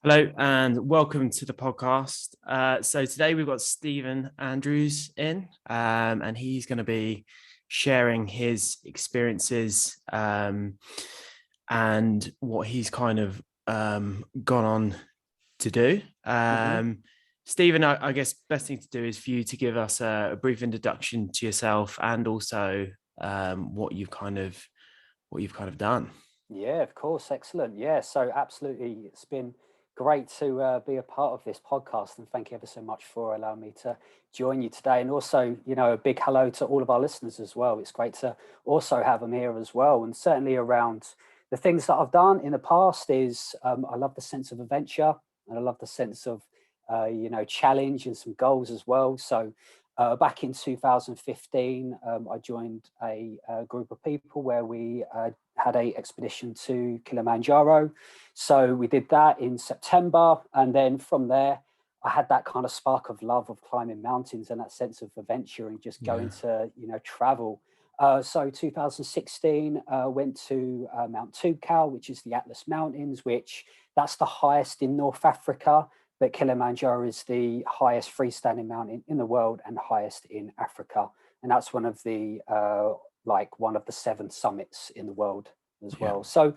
Hello and welcome to the podcast. So today we've got Stephen Andrews in, and he's going to be sharing his experiences and what he's kind of gone on to do. Stephen, I guess best thing to do is for you to give us a brief introduction to yourself and also what you've kind of done. Yeah, of course. Excellent. Yeah, so absolutely. It's been great to be a part of this podcast. And thank you ever so much for allowing me to join you today. And also, a big hello to all of our listeners as well. It's great to also have them here as well. And certainly around the things that I've done in the past is I love the sense of adventure and I love the sense of, challenge and some goals as well. So back in 2015, I joined a group of people where we had a expedition to Kilimanjaro. So we did that in September. And then from there, I had that kind of spark of love of climbing mountains and that sense of adventure and just going to, travel. So 2016, went to Mount Toubkal, which is the Atlas Mountains, which that's the highest in North Africa. But Kilimanjaro is the highest freestanding mountain in the world and highest in Africa. And that's one of the one of the 7 summits in the world as well. So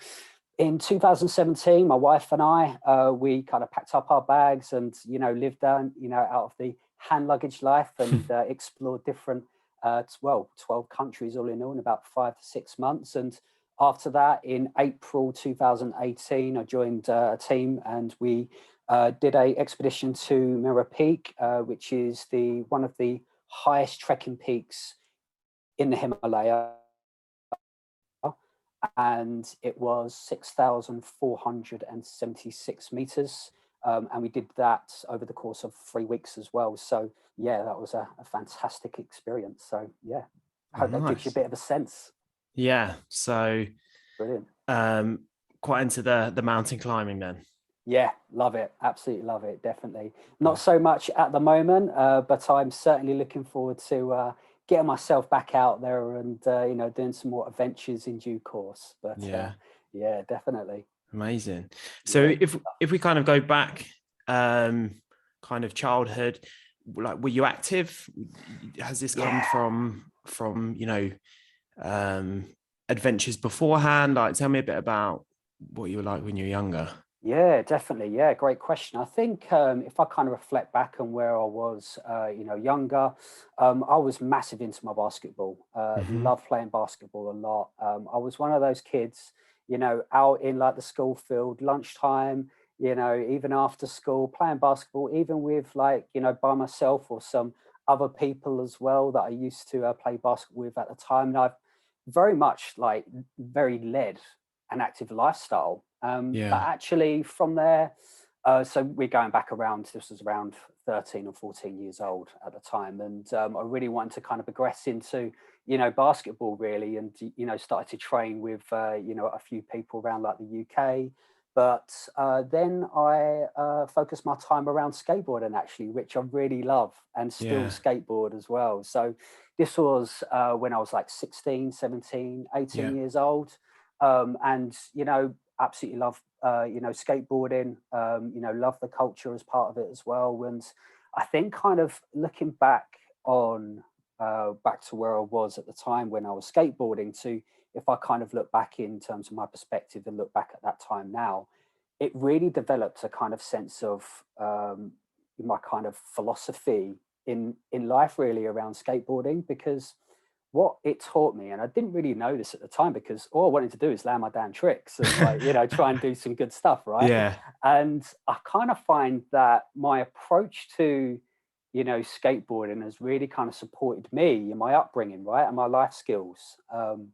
in 2017, my wife and I, we kind of packed up our bags and, lived down, out of the hand luggage life and explored different, 12 countries all in about 5 to 6 months. And after that, in April 2018, I joined a team and we did a expedition to Mirror Peak, which is one of the highest trekking peaks in the Himalaya, and it was 6,476 meters. And we did that over the course of 3 weeks as well. So yeah, that was a fantastic experience. So yeah, I hope that gives you a bit of a sense. Yeah. So brilliant. Quite into the mountain climbing then. Yeah, love it. Absolutely love it. Definitely. Not so much at the moment, but I'm certainly looking forward to getting myself back out there and, doing some more adventures in due course. But yeah, definitely. Amazing. So if we kind of go back, kind of childhood, like, were you active? Has this come from, adventures beforehand? Like, tell me a bit about what you were like when you were younger. Yeah, definitely. Yeah, great question. I think if I kind of reflect back on where I was, younger, I was massive into my basketball. Love playing basketball a lot. I was one of those kids, out in like the school field, lunchtime, even after school, playing basketball, even with like, by myself or some other people as well that I used to play basketball with at the time. And I've very much very led an active lifestyle. But actually from there, so we're going back around, this was around 13 or 14 years old at the time. And I really wanted to kind of progress into, basketball really. And, started to train with, a few people around like the UK. But then I focused my time around skateboarding actually, which I really love and still skateboard as well. So this was when I was like 16, 17, 18 years old. And, absolutely love, skateboarding, love the culture as part of it as well. And I think kind of looking back on, back to where I was at the time when I was skateboarding to, if I kind of look back in terms of my perspective and look back at that time now, it really developed a kind of sense of my kind of philosophy in life really around skateboarding, because what it taught me, and I didn't really know this at the time because all I wanted to do is land my damn tricks and try and do some good stuff, right? Yeah. And I kind of find that my approach to, skateboarding has really kind of supported me in my upbringing, right? And my life skills. And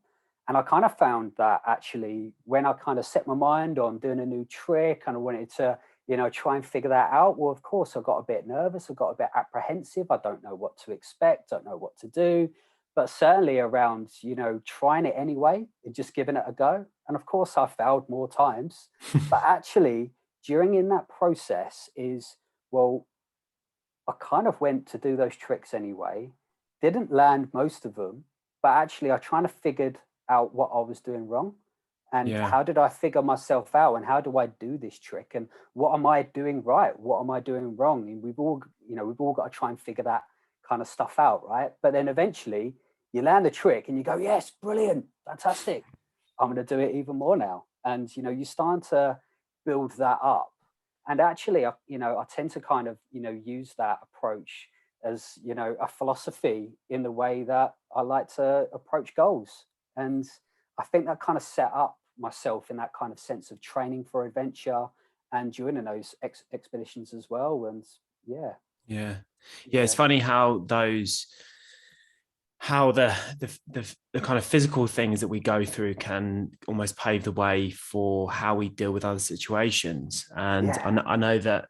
I kind of found that actually when I kind of set my mind on doing a new trick and I wanted to, try and figure that out, well, of course, I got a bit nervous. I got a bit apprehensive. I don't know what to expect. Don't know what to do. But certainly around, trying it anyway and just giving it a go. And of course, I failed more times. But actually, during in that process is, well, I kind of went to do those tricks anyway, didn't land most of them, but actually I kind of figured out what I was doing wrong. And Yeah. how did I figure myself out? And how do I do this trick? And what am I doing right? What am I doing wrong? And we've all, we've all got to try and figure that kind of stuff out, right? But then eventually you land the trick and you go, yes, brilliant, fantastic. I'm going to do it even more now. And, you start to build that up. And actually, I tend to kind of, use that approach as, a philosophy in the way that I like to approach goals. And I think that kind of set up myself in that kind of sense of training for adventure and during those expeditions as well. And yeah, Yeah. Yeah. It's yeah, funny how the kind of physical things that we go through can almost pave the way for how we deal with other situations. And yeah, I know that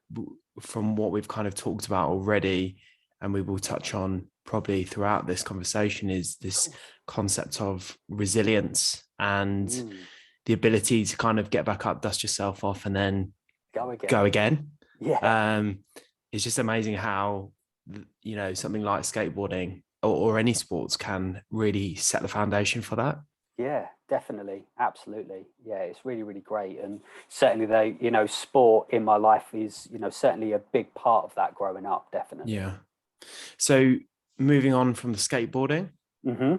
from what we've kind of talked about already, and we will touch on probably throughout this conversation, is of this course. concept of resilience and Mm, the ability to kind of get back up, dust yourself off, and then go again. go again. Yeah, Um, it's just amazing how, something like skateboarding or any sports can really set the foundation for that. yeah, definitely. Absolutely. Yeah, it's really, really great. And certainly sport in my life is, certainly a big part of that growing up, definitely. Yeah. So moving on from the skateboarding, Hmm.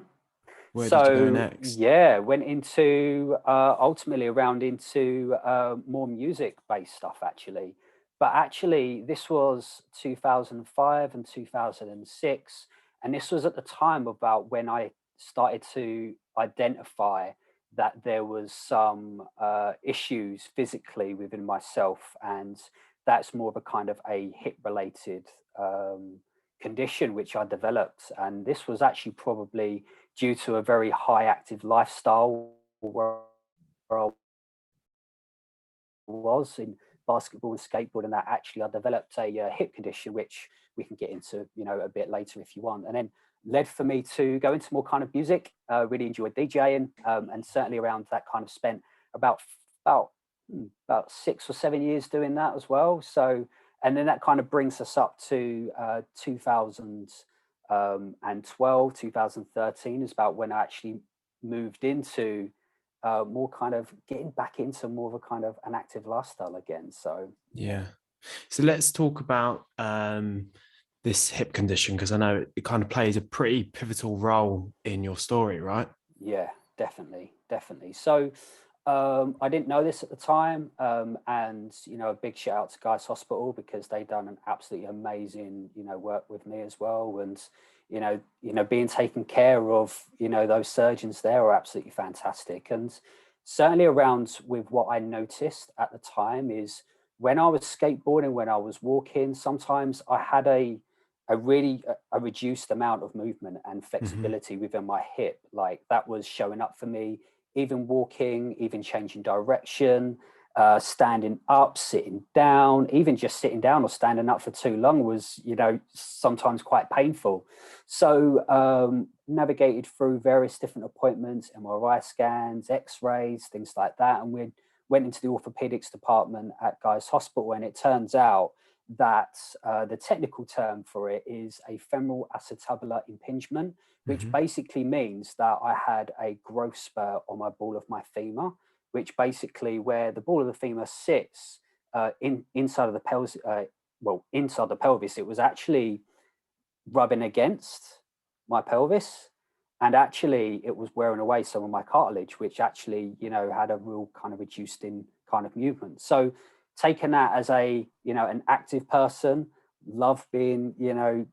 where did you go So next? yeah, went into ultimately around into more music-based stuff actually. But actually, this was 2005 and 2006, and this was at the time about when I started to identify that there was some issues physically within myself, and that's more of a kind of a hip-related condition which I developed, and this was actually probably due to a very high active lifestyle where I was in basketball and skateboard, and that actually I developed a hip condition, which we can get into, a bit later if you want. And then led for me to go into more kind of music. Really enjoyed DJing, and certainly around that kind of spent about about about 6 or 7 years doing that as well. So, and then that kind of brings us up to 2012, 2013 is about when I actually moved into more kind of getting back into more of a kind of an active lifestyle again. So yeah, Yeah. So let's talk about this hip condition, because I know it kind of plays a pretty pivotal role in your story, right? yeah, definitely, definitely. So I didn't know this at the time, and a big shout out to Guy's Hospital because they've done an absolutely amazing work with me as well, and being taken care of, those surgeons there are absolutely fantastic. And certainly around with what I noticed at the time is when I was skateboarding, when I was walking, sometimes I had a really a reduced amount of movement and Hmm. flexibility within my hip. Like that was showing up for me, even walking, even changing direction, standing up, sitting down, even just sitting down or standing up for too long was, sometimes quite painful. So navigated through various different appointments, MRI scans, X-rays, things like that, and we went into the orthopedics department at Guy's Hospital, and it turns out that the technical term for it is a femoral acetabular impingement, which Hmm. basically means that I had a growth spur on my ball of my femur, which basically where the ball of the femur sits inside of the pelvis, inside the pelvis, it was actually rubbing against my pelvis. And actually, it was wearing away some of my cartilage, which actually, had a real kind of reduced in kind of movement. So, taking that as an active person, love being,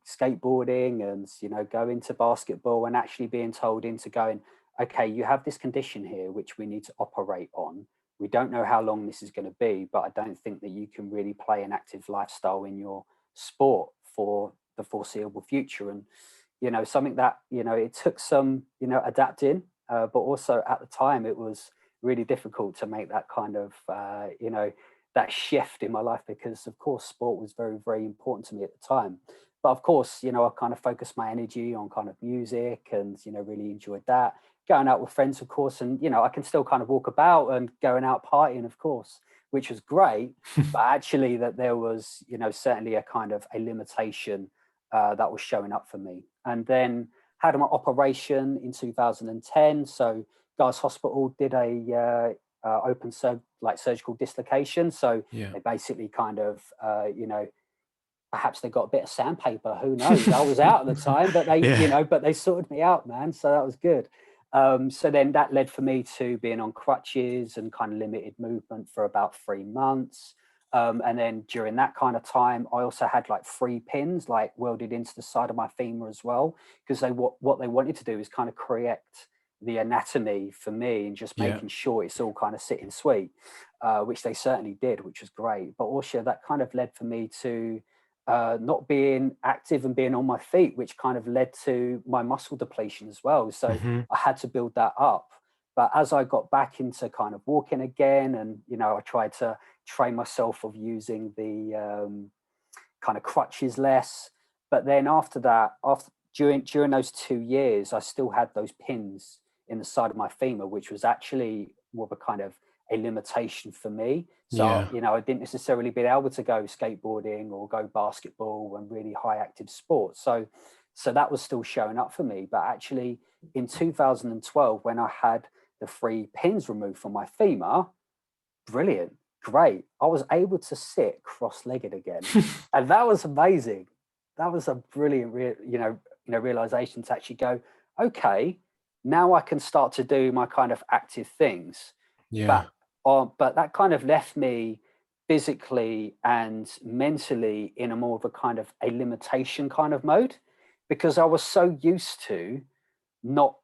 skateboarding and, going to basketball and actually being told into going, okay, you have this condition here, which we need to operate on. We don't know how long this is going to be, but I don't think that you can really play an active lifestyle in your sport for the foreseeable future. And something that it took some adapting, but also at the time it was really difficult to make that kind of that shift in my life, because of course sport was very, very important to me at the time. But of course, I kind of focused my energy on kind of music and really enjoyed that, going out with friends of course, and I can still kind of walk about and going out partying of course, which was great. But actually that there was certainly a kind of a limitation that was showing up for me. And then had my operation in 2010. So Guy's Hospital did like surgical dislocation. So Yeah. they basically kind of, perhaps they got a bit of sandpaper, who knows? I was out at the time, but they, Yeah. but they sorted me out, man. So that was good. So then that led for me to being on crutches and kind of limited movement for about 3 months. And then during that kind of time, I also had like 3 pins like welded into the side of my femur as well, because what they wanted to do is kind of correct the anatomy for me and just Yeah. making sure it's all kind of sitting sweet, which they certainly did, which was great. But also that kind of led for me to not being active and being on my feet, which kind of led to my muscle depletion as well. So Hmm. I had to build that up. But as I got back into kind of walking again, and I tried to train myself of using the kind of crutches less. But then after that, during those 2 years, I still had those pins in the side of my femur, which was actually more of a kind of a limitation for me. So, Yeah. I didn't necessarily be able to go skateboarding or go basketball and really high active sports. So that was still showing up for me. But actually in 2012, when I had the 3 pins removed from my femur, brilliant, great. I was able to sit cross-legged again. And that was amazing. That was a brilliant, realization to actually go, okay, now I can start to do my kind of active things. Yeah. But that kind of left me physically and mentally in a more of a kind of a limitation kind of mode, because I was so used to not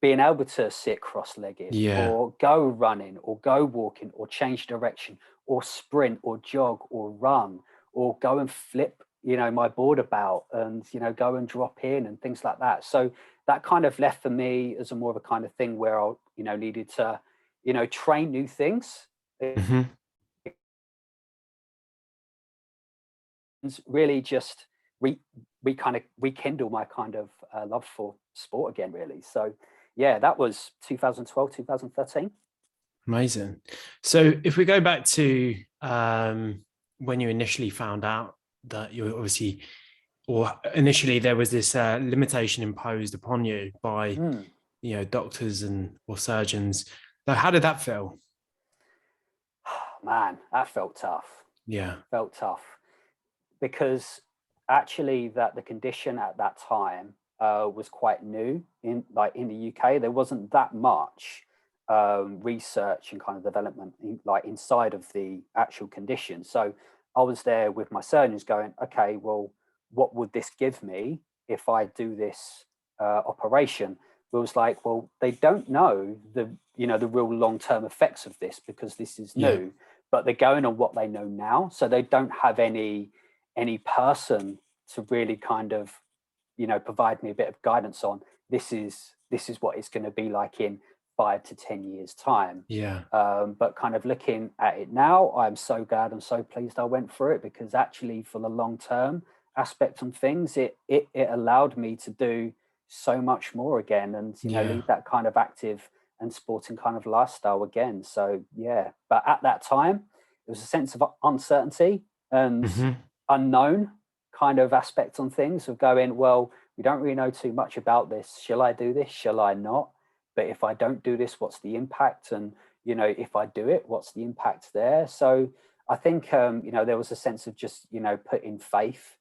being able to sit cross-legged Yeah. or go running or go walking or change direction or sprint or jog or run or go and flip my board about and go and drop in and things like that. So that kind of left for me as a more of a kind of thing where I needed to train new things, Hmm. and really just kind of rekindle my kind of love for sport again, really. So yeah, that was 2012, 2013. Amazing. So if we go back to when you initially found out that you obviously, or initially there was this limitation imposed upon you by Mm. doctors and or surgeons. So how did that feel? Man, that felt tough. Yeah. Felt tough because actually that the condition at that time was quite new in the UK. There wasn't that much research and kind of development inside of the actual condition. So I was there with my surgeons going, okay, well, what would this give me if I do this operation? It was like, well, they don't know the real long-term effects of this because this is Yeah. new, but they're going on what they know now. So they don't have any person to really kind of provide me a bit of guidance on this is what it's going to be like in 5 to 10 years time. Yeah. But kind of looking at it now, I'm so glad and so pleased I went through it, because actually for the long term aspect on things, it allowed me to do so much more again, and Yeah. lead that kind of active and sporting kind of lifestyle again. So yeah, but at that time it was a sense of uncertainty and Hmm. unknown kind of aspect on things, of going, well, we don't really know too much about this. Shall I do this? Shall I not? But if I don't do this, what's the impact? And if I do it, what's the impact there? So I think there was a sense of just putting faith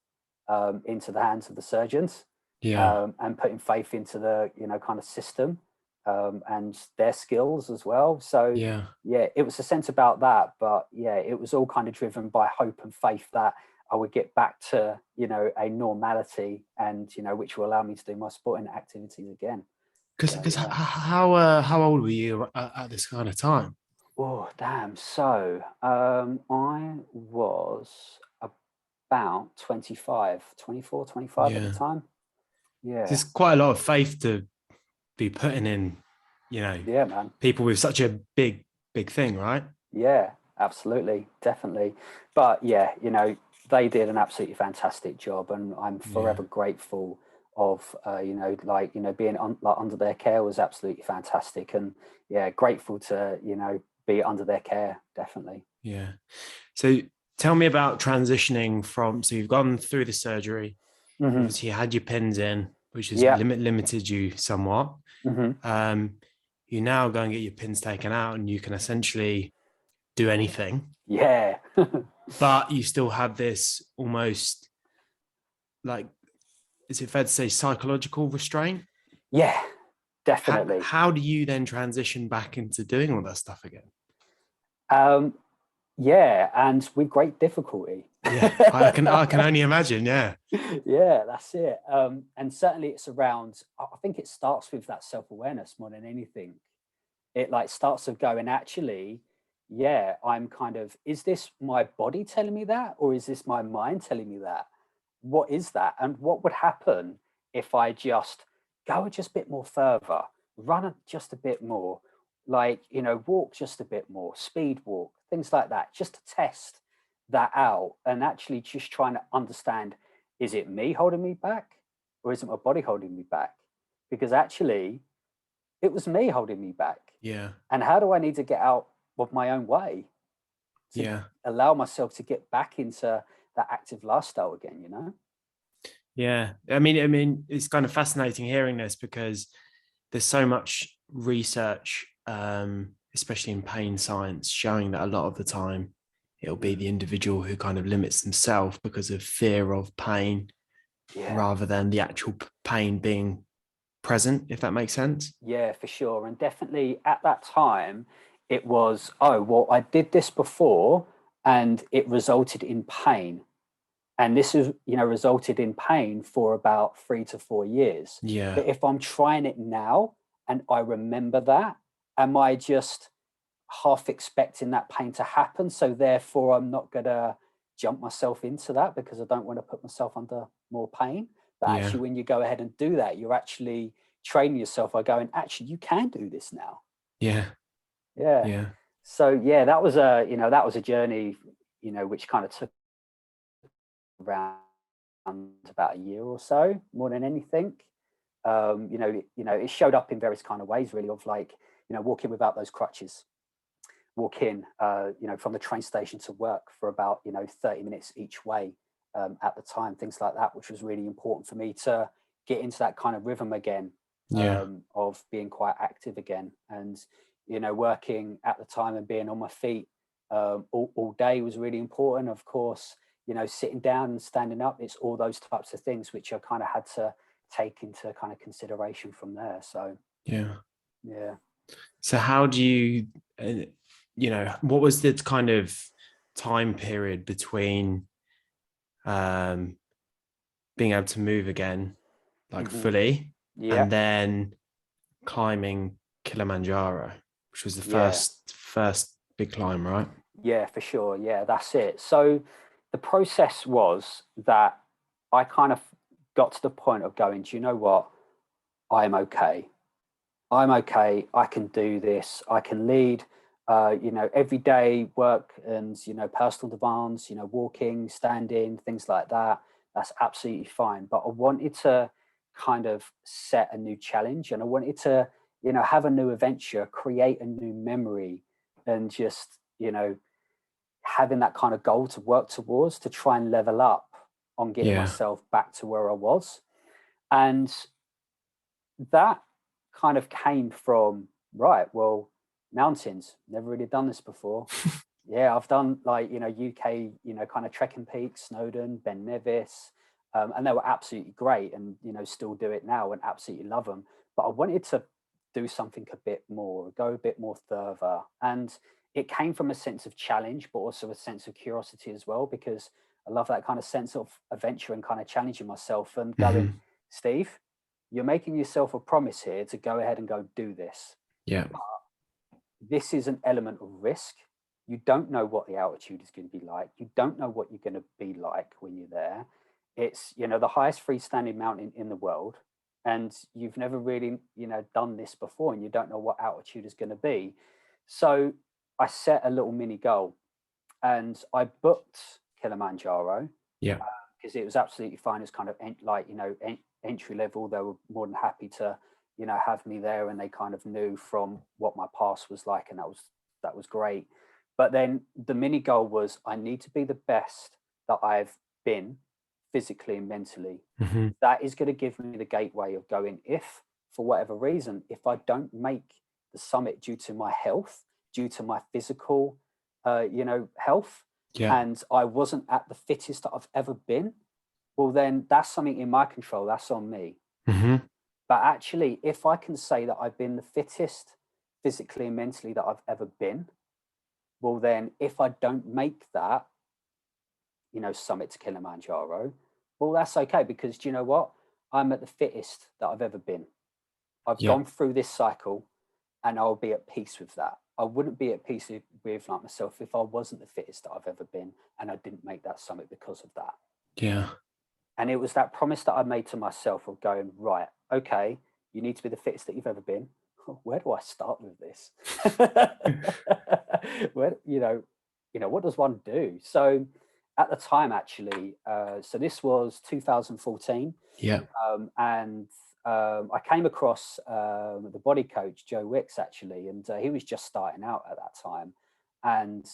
into the hands of the surgeons, Yeah. and putting faith into the kind of system, and their skills as well. So Yeah. yeah, it was a sense about that, but yeah, it was all kind of driven by hope and faith that I would get back to a normality, and which will allow me to do my sporting activities again. So Because yeah. how old were you at this kind of time? Oh damn. So I was about 25, 24, 25 at the Yeah. time. Yeah. There's quite a lot of faith to be putting in, you know, Yeah, man. people with such a big thing, right? Yeah, absolutely, definitely. But yeah, they did an absolutely fantastic job, and I'm Yeah. forever grateful of being under their care was absolutely fantastic, and yeah, grateful to be under their care, definitely. Yeah. So tell me about transitioning from, so you've gone through the surgery, you Hmm. obviously had your pins in, which has Yeah. limited you somewhat. Hmm. Um, you now go and get your pins taken out and you can essentially do anything, Yeah. but you still have this almost like, is it fair to say psychological restraint? Yeah, how, definitely. how do you then transition back into doing all that stuff again? Um, yeah, and with great difficulty. Yeah, I can only imagine. Yeah. Yeah, that's it. And certainly it's around, I think it starts with that self-awareness more than anything. It like starts of going, actually, yeah, I'm kind of, is this my body telling me that? Or is this my mind telling me that? What is that? And what would happen if I just go just a bit more further, just a bit more, like, walk just a bit more, speed walk, things like that, just to test that out and actually just trying to understand, is it me holding me back or is it my body holding me back? Because actually, it was me holding me back. Yeah. And how do I need to get out of my own way to Yeah. allow myself to get back into that active lifestyle again? Yeah. I mean, it's kind of fascinating hearing this because there's so much research, especially in pain science, showing that a lot of the time it'll be the individual who kind of limits themselves because of fear of pain Yeah. rather than the actual pain being present, if that makes sense. Yeah, for sure. And definitely at that time, it was, oh, well, I did this before and it resulted in pain. And this is, resulted in pain for about 3 to 4 years. Yeah. But if I'm trying it now and I remember that, am I just half expecting that pain to happen? So therefore, I'm not going to jump myself into that because I don't want to put myself under more pain. But Yeah. actually, when you go ahead and do that, you're actually training yourself by going, actually, you can do this now. Yeah. Yeah. Yeah. So yeah, that was a journey, which kind of took around about a year or so, more than anything. It showed up in various kind of ways, really, of like, walking without those crutches, walk in, from the train station to work for about, 30 minutes each way at the time, things like that, which was really important for me to get into that kind of rhythm again, Yeah. of being quite active again. And, working at the time and being on my feet all day was really important. Of course, sitting down and standing up, it's all those types of things which I kind of had to take into kind of consideration from there. So, Yeah. yeah. So how do you, what was the kind of time period between um, being able to move again, like Hmm. fully, Yeah. and then climbing Kilimanjaro, which was the Yeah. first big climb, right? Yeah, for sure. Yeah, that's it. So the process was that I kind of got to the point of going, do you know what? I'm okay. I'm okay. I can do this. I can lead, everyday work and, personal demands, walking, standing, things like that. That's absolutely fine. But I wanted to kind of set a new challenge and I wanted to, have a new adventure, create a new memory and just, having that kind of goal to work towards to try and level up on getting Yeah. myself back to where I was. And that kind of came from, right, well, mountains, never really done this before. Yeah, I've done like, UK, kind of trekking peaks, Snowdon, Ben Nevis, and they were absolutely great and, still do it now and absolutely love them. But I wanted to do something a bit more, go a bit more further. And it came from a sense of challenge, but also a sense of curiosity as well, because I love that kind of sense of adventure and kind of challenging myself and going, Hmm. Steve, you're making yourself a promise here to go ahead and go do this. Yeah. This is an element of risk. You don't know what the altitude is going to be like. You don't know what you're going to be like when you're there. It's, the highest freestanding mountain in the world. And you've never really, done this before and you don't know what altitude is going to be. So I set a little mini goal and I booked Kilimanjaro Yeah. because it was absolutely fine. It's kind of entry level. They were more than happy to, have me there, and they kind of knew from what my past was like, and that was great. But then the mini goal was I need to be the best that I've been physically and mentally. Hmm. That is going to give me the gateway of going, if for whatever reason, if I don't make the summit due to my health, due to my physical, health, Yeah. and I wasn't at the fittest that I've ever been, well, then that's something in my control. That's on me. Mm-hmm. But actually, if I can say that I've been the fittest physically and mentally that I've ever been, well, then if I don't make that, summit to Kilimanjaro, well, that's okay, because do you know what? I'm at the fittest that I've ever been. I've Yeah. gone through this cycle, and I'll be at peace with that. I wouldn't be at peace with like myself if I wasn't the fittest that I've ever been, and I didn't make that summit because of that. Yeah. And it was that promise that I made to myself of going, right, okay, you need to be the fittest that you've ever been. Where do I start with this? Where, what does one do? So at the time, actually, so this was 2014. Yeah. And I came across the body coach, Joe Wicks, actually, and he was just starting out at that time. And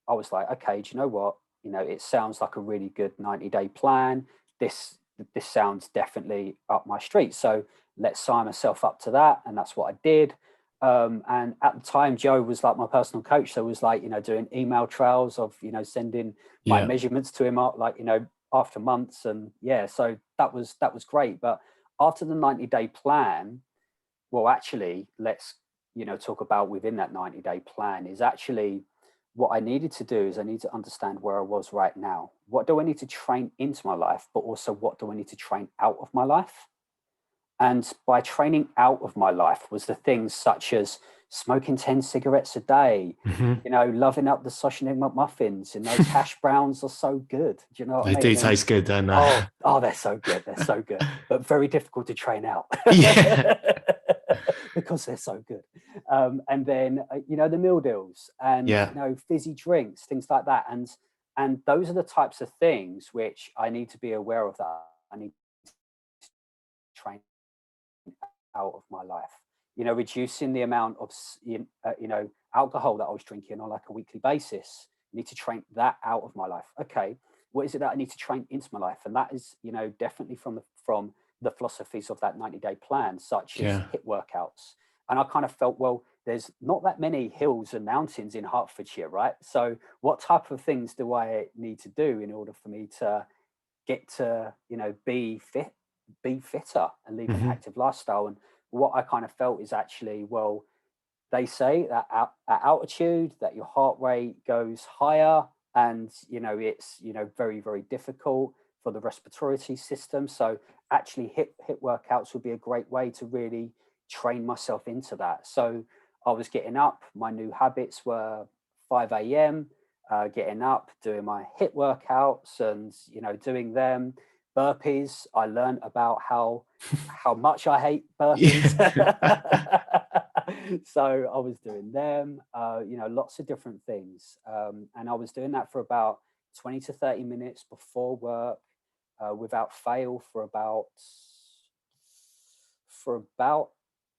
I was like, okay, do you know what? It sounds like a really good 90-day plan. This sounds definitely up my street. So let's sign myself up to that. And that's what I did. And at the time, Joe was like my personal coach. So it was like, doing email trails of, sending my Yeah. measurements to him out, like, after months. And yeah, so that was great. But after the 90-day plan, well, actually, let's, talk about within that 90-day plan is actually what I needed to do is I need to understand where I was right now. What do I need to train into my life, but also what do I need to train out of my life? And by training out of my life was the things such as smoking 10 cigarettes a day, Mm-hmm. loving up the sausage and egg McMuffins, and those hash browns are so good. Do you know what They I do mean? And, taste good, don't they? they're so good. They're so good, but very difficult to train out. Yeah. Because they're so good. And then, the meal deals and, Yeah. fizzy drinks, things like that. And those are the types of things which I need to be aware of that I need to train out of my life. Reducing the amount of, alcohol that I was drinking on like a weekly basis. I need to train that out of my life. Okay, what is it that I need to train into my life? And that is, definitely from the philosophies of that 90-day plan, such as Yeah. HIIT workouts. And I kind of felt, well, there's not that many hills and mountains in Hertfordshire, right? So what type of things do I need to do in order for me to get to, be fitter and lead an Mm-hmm. active lifestyle? And what I kind of felt is actually, well, they say that at altitude that your heart rate goes higher, and it's very, very difficult for the respiratory system. So actually HIIT workouts would be a great way to really train myself into that. So I was getting up, my new habits were 5 a.m, getting up, doing my HIIT workouts, and doing them. Burpees, I learned about how much I hate burpees. Yeah. So I was doing them, lots of different things. And I was doing that for about 20 to 30 minutes before work, without fail for about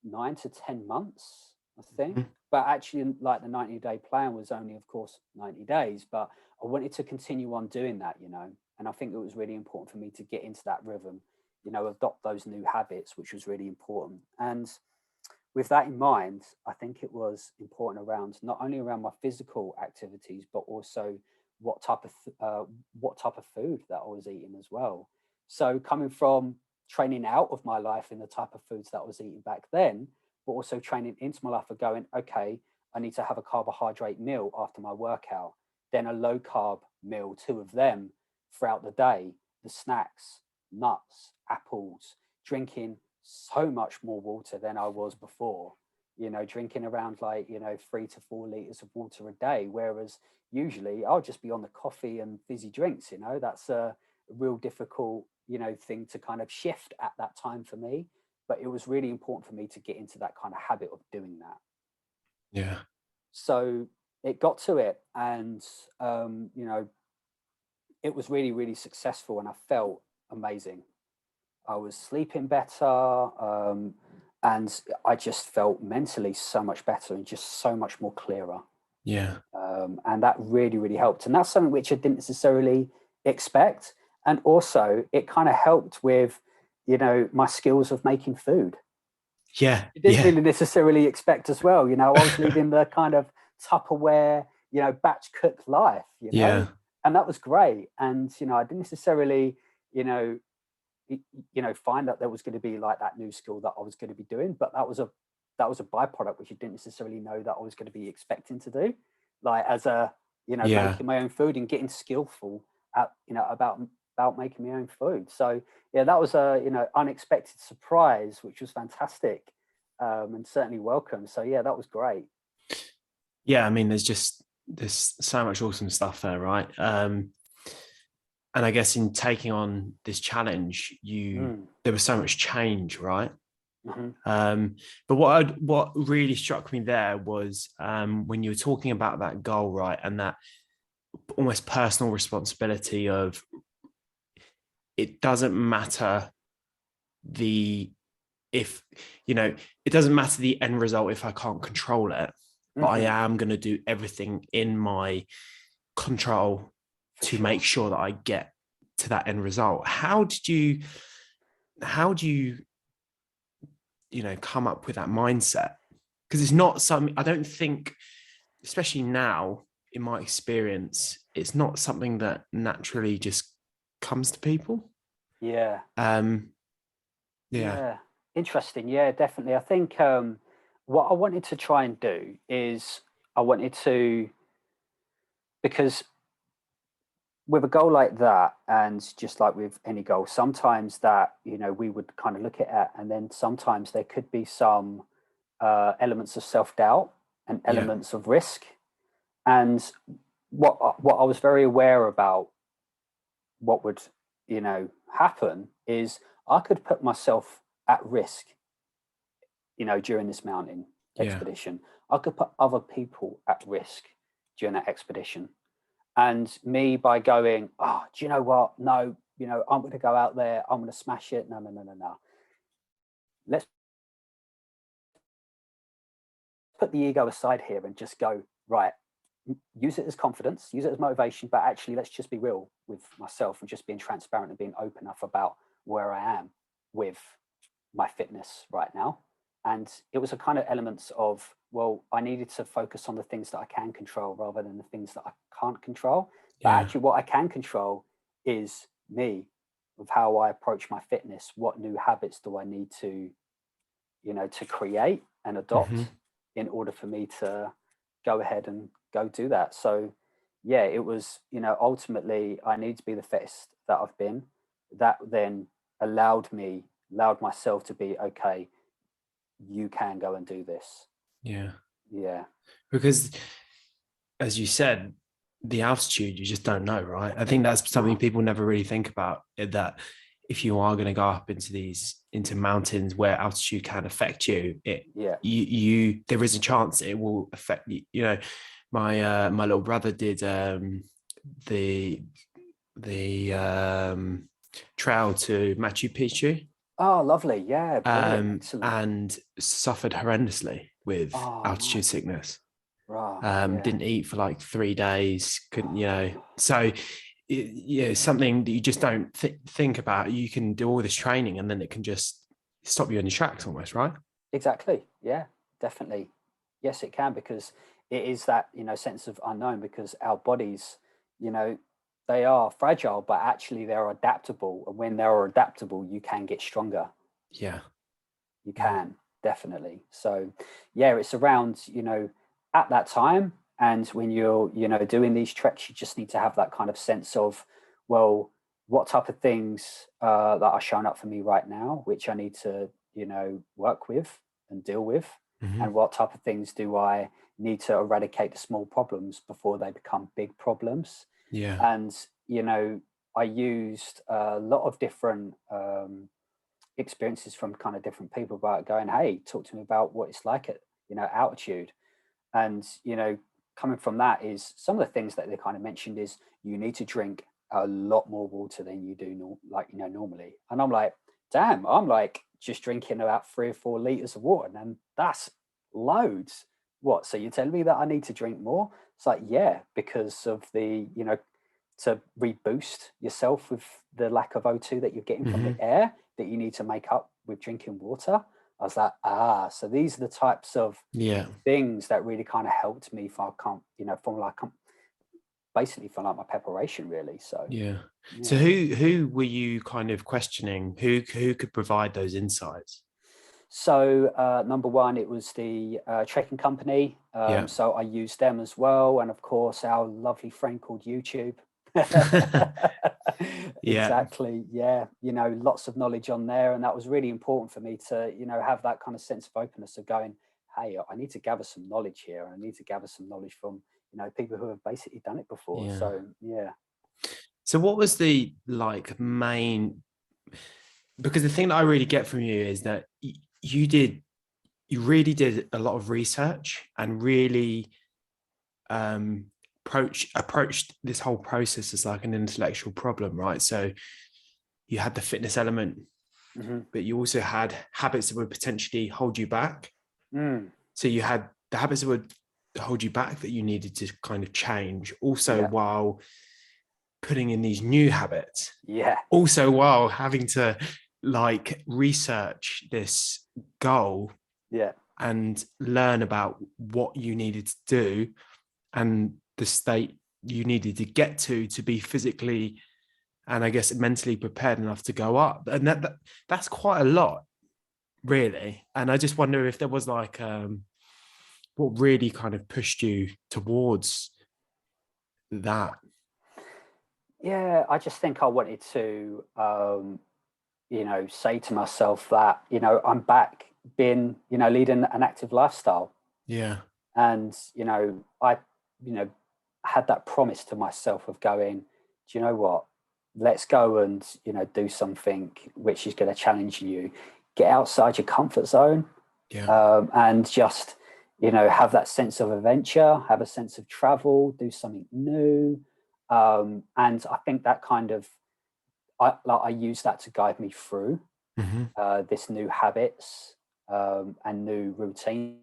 9 to 10 months, I think. Mhm. But actually, like, the 90-day plan was only, of course, 90 days, but I wanted to continue on doing that, and I think it was really important for me to get into that rhythm, adopt those new habits, which was really important. And with that in mind, I think it was important around not only around my physical activities, but also what type of food that I was eating as well. So coming from training out of my life in the type of foods that I was eating back then, but also training into my life of going, okay, I need to have a carbohydrate meal after my workout, then a low carb meal, two of them throughout the day, the snacks, nuts, apples, drinking so much more water than I was before, drinking around like, 3 to 4 liters of water a day. Whereas usually I'll just be on the coffee and fizzy drinks, that's a real difficult, thing to kind of shift at that time for me. But it was really important for me to get into that kind of habit of doing that. Yeah. So it got to it, and, it was really, really successful, and I felt amazing. I was sleeping better, and I just felt mentally so much better and just so much more clearer. Yeah. And that really, really helped. And that's something which I didn't necessarily expect. And also, it kind of helped with, my skills of making food. Yeah. You didn't Yeah. really necessarily expect as well. You know, I was leading the kind of Tupperware, you know, batch cook life, you know, Yeah. and that was great. And, you know, I didn't necessarily, you know, you know, find that there was going to be like that new skill that I was going to be doing, but that was a byproduct which you didn't necessarily know that I was going to be expecting to do, like as a, you know, Yeah. making my own food and getting skillful at, you know, about making my own food. So yeah, that was a, you know, unexpected surprise, which was fantastic, and certainly welcome. So yeah, that was great. Yeah. I mean, there's so much awesome stuff there, right? And I guess in taking on this challenge, Mm, there was so much change, right? mhm, Um, but what really struck me there was when you were talking about that goal, right, and that almost personal responsibility of it doesn't matter the if you know it doesn't matter the end result if I can't control it, but I mhm, am going to do everything in my control for to make sure. sure that I get to that end result. How do you come up with that mindset? Because it's not something, I don't think, especially now in my experience, it's not something that naturally just comes to people. Yeah. um yeah. Yeah, interesting. Yeah, definitely. I think what I wanted to try and do is I wanted to, because with a goal like that, and just like with any goal, sometimes that, you know, we would kind of look at it, and then sometimes there could be some elements of self-doubt and Yeah. elements of risk. And what I was very aware about, what would, you know, happen is I could put myself at risk, you know, during this mountain Yeah. expedition. I could put other people at risk during that expedition. And me, by going, oh, do you know what? No, you know, I'm going to go out there. I'm going to smash it. No, no, no, no, no. Let's put the ego aside here and just go, right, use it as confidence, use it as motivation, but actually let's just be real with myself and just being transparent and being open enough about where I am with my fitness right now. And it was a kind of elements of, well, I needed to focus on the things that I can control rather than the things that I can't control. But Yeah. actually, what I can control is me, of how I approach my fitness. What new habits do I need to, you know, to create and Hmm. adopt in order for me to go ahead and go do that. So yeah, it was, you know, ultimately I need to be the fittest that I've been. That then allowed myself to be okay, you can go and do this. Yeah. Yeah. Because as you said, the altitude, you just don't know, right? I think that's something No. people never really think about, that if you are going to go up into mountains where altitude can affect you, Yeah. there is a chance it will affect you. My little brother did the trail to Machu Picchu, Oh, lovely. Yeah, brilliant. Excellent. and suffered horrendously with Oh, altitude nice. sickness. Right. Yeah. Didn't eat for like 3 days, couldn't, so something that you just don't think about. You can do all this training and then it can just stop you in your tracks almost, right? Exactly. Yeah, definitely. Yes, it can, because it is that, you know, sense of unknown, because our bodies, you know, they are fragile, but actually they're adaptable. And when they're adaptable, you can get stronger. Yeah. You Yeah. can, definitely. So yeah, it's around, you know, at that time. And when you're, you know, doing these treks, you just need to have that kind of sense of, well, what type of things that are showing up for me right now, which I need to, you know, work with and deal with, Hmm. and what type of things do I need to eradicate the small problems before they become big problems. Yeah. And you know, I used a lot of different experiences from kind of different people about going, hey, talk to me about what it's like at, you know, altitude. And you know, coming from that is some of the things that they kind of mentioned is you need to drink a lot more water than you do like, you know, normally. And I'm like, damn, I'm like just drinking about 3 or 4 liters of water, and that's loads. What, so you're telling me that I need to drink more? It's like, yeah, because of the, you know, to reboost yourself with the lack of O2 that you're getting from the Hmm. air, that you need to make up with drinking water. I was like, so these are the types of Yeah. things that really kind of helped me basically from like my preparation really. So Yeah. So yeah. who were you kind of questioning? Who could provide those insights? So number one, it was the trekking company. Yeah. So I used them as well, and of course our lovely friend called YouTube. Yeah. Exactly. Yeah. Lots of knowledge on there, and that was really important for me to have that kind of sense of openness of going, hey, I need to gather some knowledge here, and I need to gather some knowledge from people who have basically done it before. Yeah. So yeah. So what was the like main, because the thing that I really get from you is that you really did a lot of research and really um approached this whole process as like an intellectual problem, right? So you had the fitness element, Hmm. but you also had habits that would potentially hold you back. Mm. So you had the habits that would hold you back that you needed to kind of change, also Yeah. while putting in these new habits, Yeah. also while having to like research this goal Yeah. and learn about what you needed to do and the state you needed to get to be physically and I guess mentally prepared enough to go up. And that's quite a lot, really. And I just wonder if there was like what really kind of pushed you towards that. Yeah, I just think I wanted to, say to myself that, I'm back being, leading an active lifestyle. Yeah. And, I, you know, had that promise to myself of going, do you know what? Let's go and, do something which is going to challenge you, get outside your comfort zone, Yeah. and just, have that sense of adventure, have a sense of travel, do something new. And I think that kind of, I use that to guide me through Mm-hmm. this new habits and new routines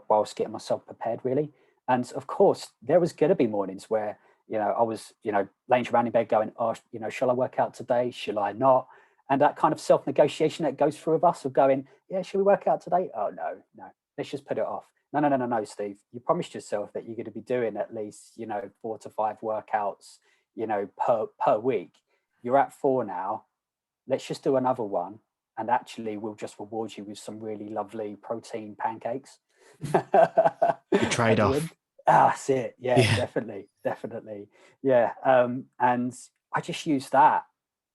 whilst getting myself prepared, really. And of course, there was going to be mornings where, I was, laying around in bed going, oh, shall I work out today? Shall I not? And that kind of self negotiation that goes through with us of going, yeah, should we work out today? Oh, no, no, let's just put it off. No, no, no, no, no, Steve. You promised yourself that you're going to be doing at least, 4 to 5 workouts, per week. You're at 4 now. Let's just do another one. And actually, we'll just reward you with some really lovely protein pancakes Good at the trade-off. end. Ah, that's it. Yeah, Yeah. definitely, definitely. Yeah, and I just use that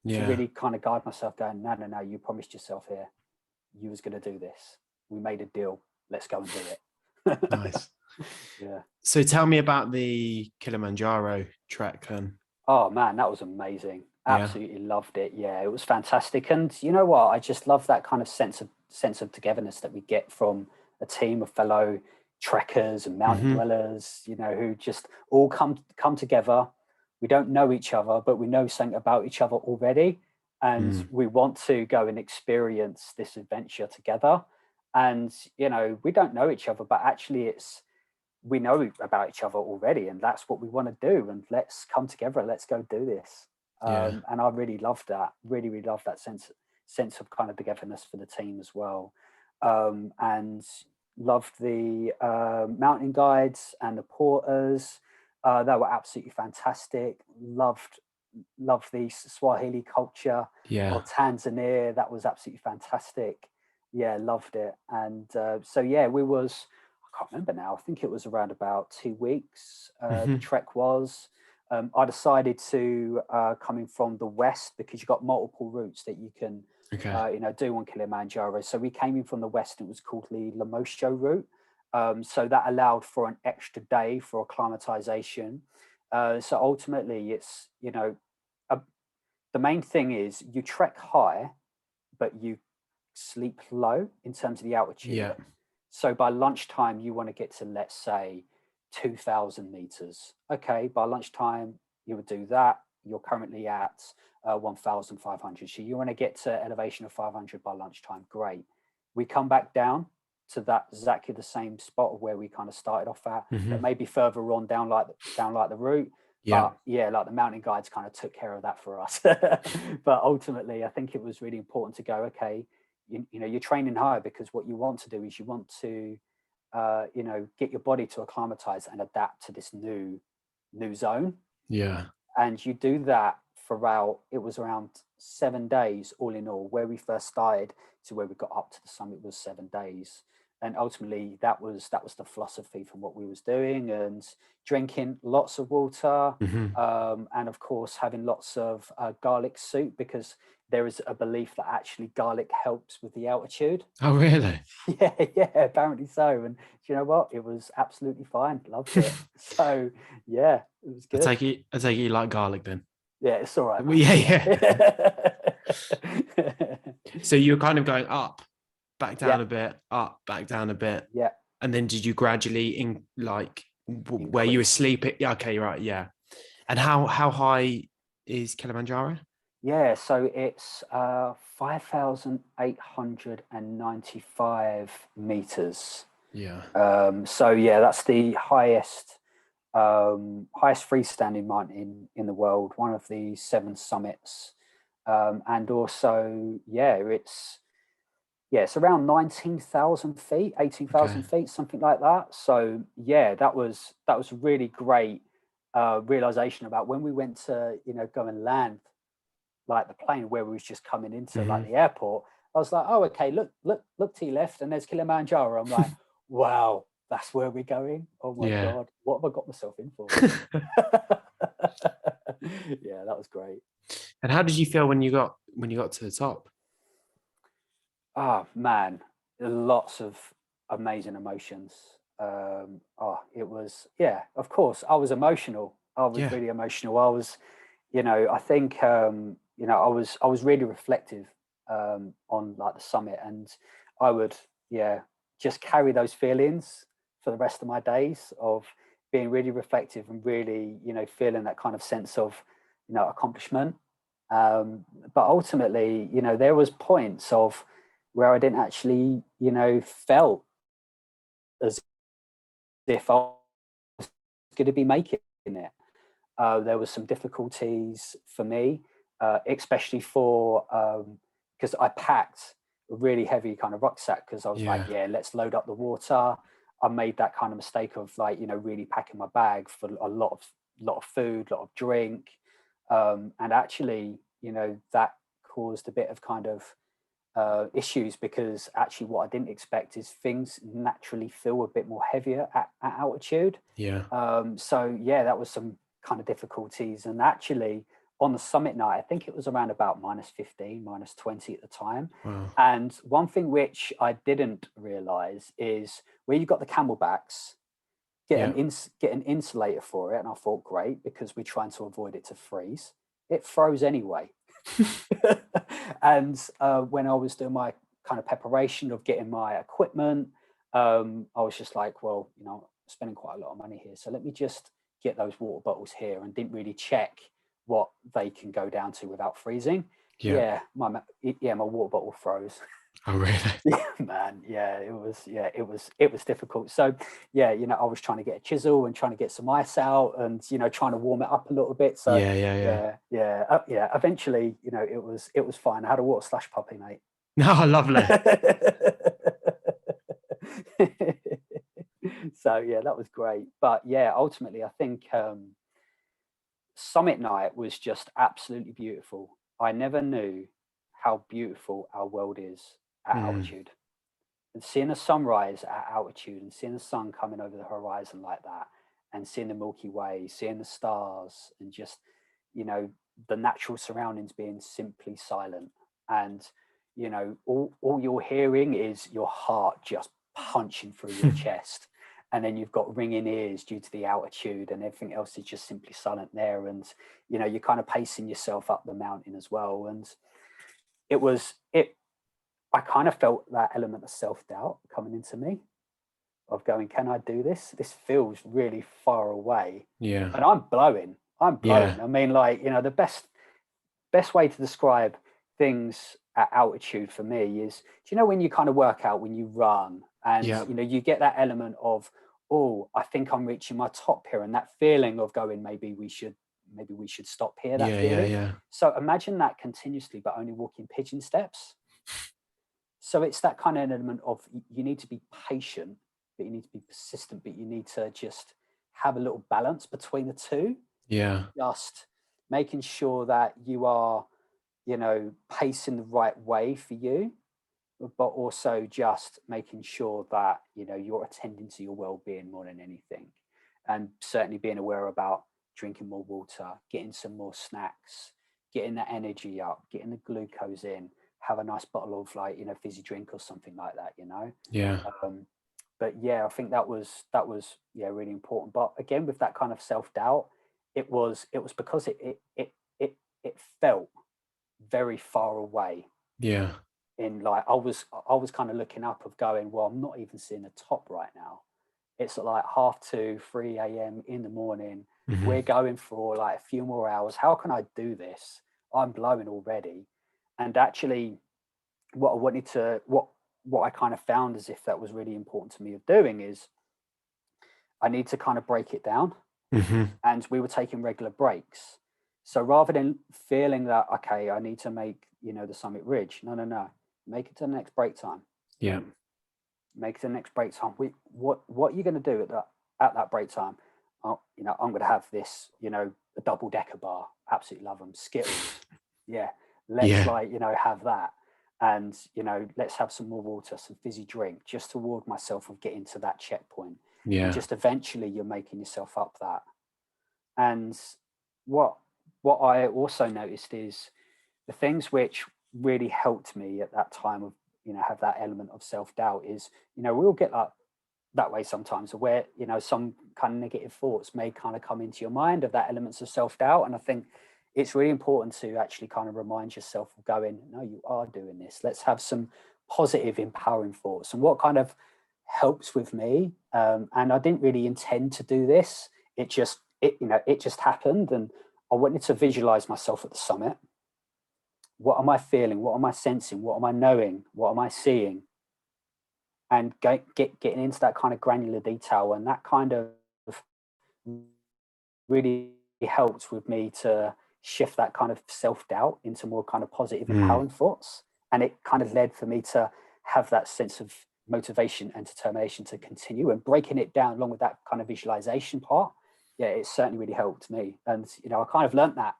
to Yeah. really kind of guide myself, going, no, no, no, you promised yourself here, you was going to do this. We made a deal. Let's go and do it. Nice. Yeah. So tell me about the Kilimanjaro trek then. Oh man, that was amazing. Yeah. Absolutely loved it. Yeah, it was fantastic. And you know what? I just love that kind of sense of togetherness that we get from a team of fellow trekkers and mountain Mm-hmm. dwellers, who just all come together. We don't know each other, but we know something about each other already. And Mm. we want to go and experience this adventure together. And, we don't know each other, but actually we know about each other already, and that's what we want to do, and let's come together, let's go do this. Yeah. And I really loved that, really loved that sense of kind of togetherness for the team as well. And loved the mountain guides and the porters. They were absolutely fantastic. Loved the Swahili culture Yeah. of Tanzania. That was absolutely fantastic. Yeah, loved it. And so yeah, I can't remember now. I think it was around about 2 weeks. The Mm-hmm. trek was. I decided to coming from the west, because you've got multiple routes that you can, Okay. do on Kilimanjaro. So we came in from the west. It was called the Lamosho route. So that allowed for an extra day for acclimatization. So ultimately, it's a, the main thing is you trek high, but you sleep low in terms of the altitude. Yeah. So by lunchtime, you want to get to, let's say, 2,000 meters. Okay, by lunchtime, you would do that. You're currently at 1,500. So you want to get to elevation of 500 by lunchtime. Great. We come back down to that exactly the same spot of where we kind of started off at, Mm-hmm. but maybe further on down like the route. Yeah. But yeah, like the mountain guides kind of took care of that for us. But ultimately, I think it was really important to go, okay, you know, you're training higher because what you want to do is you want to, you know, get your body to acclimatize and adapt to this new zone. Yeah. And you do that throughout, it was around 7 days all in all. Where we first started to where we got up to the summit was 7 days. And ultimately that was the philosophy from what we was doing, and drinking lots of water, Hmm. and of course having lots of garlic soup, because there is a belief that actually garlic helps with the altitude. Oh, really? Yeah, yeah, apparently so. And do you know what? It was absolutely fine. Loved it. So yeah, it was good. I take it you like garlic then. Yeah, it's all right, Well, mate. yeah, yeah. Yeah. So you're kind of going up, back Yeah, down a bit, up, back down a bit. yeah, And then did you gradually in like where you were increase. sleeping? Yeah, okay, right, yeah. And how high is Kilimanjaro? Yeah, so it's 5,895 meters. Yeah. So yeah, that's the highest freestanding mountain in the world, one of the seven summits. And also, it's around 19,000 feet, 18,000 Okay. feet, something like that. So yeah, that was a really great realization about when we went to, you know, go and land like the plane where we was just coming into like Hmm. the airport. I was like, oh, okay, look to your left, and there's Kilimanjaro. I'm like, wow, that's where we're going. Oh my Yeah. god, what have I got myself in for? Yeah, that was great. And how did you feel when you got to the top? Oh man, lots of amazing emotions. It was, yeah, of course, I was emotional. I was Yeah. really emotional. I was, you know, I think, you know, I was really reflective on like the summit, and I would, yeah, just carry those feelings for the rest of my days of being really reflective and really, you know, feeling that kind of sense of, you know, accomplishment. But ultimately, you know, there was points of where I didn't actually, you know, felt as if I was going to be making it. There was some difficulties for me, especially for because I packed a really heavy kind of rucksack because I was like, Yeah. yeah, let's load up the water. I made that kind of mistake of like, you know, really packing my bag for a lot of food, a lot of drink, and actually, you know, that caused a bit of kind of issues, because actually what I didn't expect is things naturally feel a bit more heavier at altitude. Yeah. So yeah, that was some kind of difficulties. And actually on the summit night, I think it was around about -15, -20 at the time. Wow. And one thing which I didn't realize is where you got the camelbacks, Yeah. get an insulator for it. And I thought, great, because we're trying to avoid it to freeze. It froze anyway. And when I was doing my kind of preparation of getting my equipment, I was just like, well, you know, I'm spending quite a lot of money here, so let me just get those water bottles here, and didn't really check what they can go down to without freezing. Yeah. Yeah, my water bottle froze. Oh, really? Yeah, man. Yeah, it was difficult. So yeah, you know, I was trying to get a chisel and trying to get some ice out, and you know, trying to warm it up a little bit. So Yeah. Yeah. Yeah. yeah. Eventually, you know, it was fine. I had a water slush puppy, mate. No, lovely. So yeah, that was great. But yeah, ultimately, I think summit night was just absolutely beautiful. I never knew how beautiful our world is at Mm. altitude. And seeing the sunrise at altitude and seeing the sun coming over the horizon like that, and seeing the Milky Way, seeing the stars, and just, you know, the natural surroundings being simply silent. And, you know, all you're hearing is your heart just punching through your chest. And then you've got ringing ears due to the altitude, and everything else is just simply silent there. And, you know, you're kind of pacing yourself up the mountain as well. And it I kind of felt that element of self-doubt coming into me of going, can I do this? This feels really far away. Yeah. And I'm blowing. I'm Yeah. blowing. I mean, like, you know, the best way to describe things at altitude for me is, do you know when you kind of work out when you run, and Yeah. you know you get that element of oh, I think I'm reaching my top here, and that feeling of going, maybe we should stop here, that Yeah, yeah, feeling. yeah. So imagine that continuously, but only walking pigeon steps. So it's that kind of element of, you need to be patient, but you need to be persistent, but you need to just have a little balance between the two, Yeah. just making sure that you are, pacing the right way for you, but also just making sure that, you're attending to your well-being more than anything. And certainly being aware about drinking more water, getting some more snacks, getting that energy up, getting the glucose in, have a nice bottle of, like, fizzy drink or something like that. Yeah. um, but yeah, I think that was yeah, really important. But again, with that kind of self-doubt, it was because it felt very far away. Yeah. In, like, I was kind of looking up, of going, well, I'm not even seeing the top right now. It's like half 2, 3 a.m. in the morning. Hmm. We're going for like a few more hours. How can I do this? I'm blowing already. And actually, what I wanted to what I kind of found, as if that was really important to me of doing, is I need to kind of break it down. Hmm. And we were taking regular breaks. So rather than feeling that, okay, I need to make, the summit ridge, no, no, no, make it to the next break time. Yeah. Make it to the next break time. What you're going to do at that break time? I'm going to have this, a double decker bar. Absolutely love them. Skittles. Yeah, let's, Yeah. like, have that. And, let's have some more water, some fizzy drink, just to ward myself of getting to that checkpoint. And Yeah. just eventually you're making yourself up that. And what what I also noticed is the things which really helped me at that time of, have that element of self-doubt is, we'll get that way sometimes, where, some kind of negative thoughts may kind of come into your mind, of that elements of self-doubt. And I think it's really important to actually kind of remind yourself of going, no, you are doing this. Let's have some positive, empowering thoughts. And what kind of helps with me, and I didn't really intend to do this, it just happened. And I wanted to visualize myself at the summit. What am I feeling? What am I sensing? What am I knowing? What am I seeing? And getting into that kind of granular detail, and that kind of really helped with me to shift that kind of self-doubt into more kind of positive, Mm. empowering thoughts. And it kind of led for me to have that sense of motivation and determination to continue, and breaking it down along with that kind of visualization part. Yeah, it certainly really helped me. And, I kind of learned that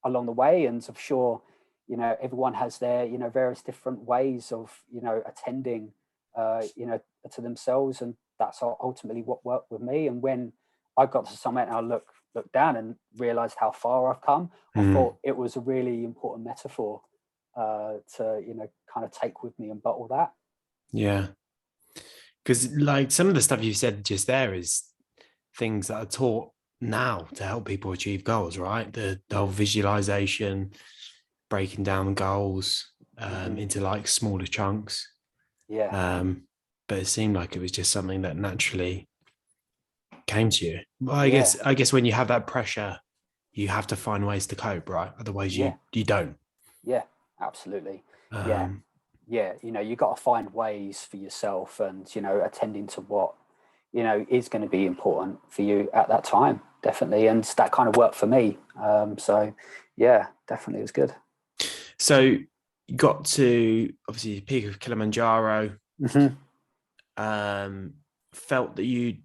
along the way. And I'm sure, everyone has their, various different ways of, attending, to themselves. And that's ultimately what worked with me. And when I got to summit and I looked down and realized how far I've come, I Mm. thought it was a really important metaphor, to, kind of take with me and bottle that. Yeah. Because like some of the stuff you said just there is things that are taught now to help people achieve goals, right? The whole Yeah. visualization, breaking down goals Hmm. into like smaller chunks. Yeah. Um, but it seemed like it was just something that naturally came to you. Well, I Yeah. guess I guess when you have that pressure, you have to find ways to cope, right? Otherwise, Yeah. you don't. Yeah. Absolutely. Yeah. Um, Yeah, you got to find ways for yourself, and, attending to what, is going to be important for you at that time, definitely. And that kind of worked for me. So yeah, definitely it was good. so you got to obviously the peak of Kilimanjaro. Hmm. Um, felt that you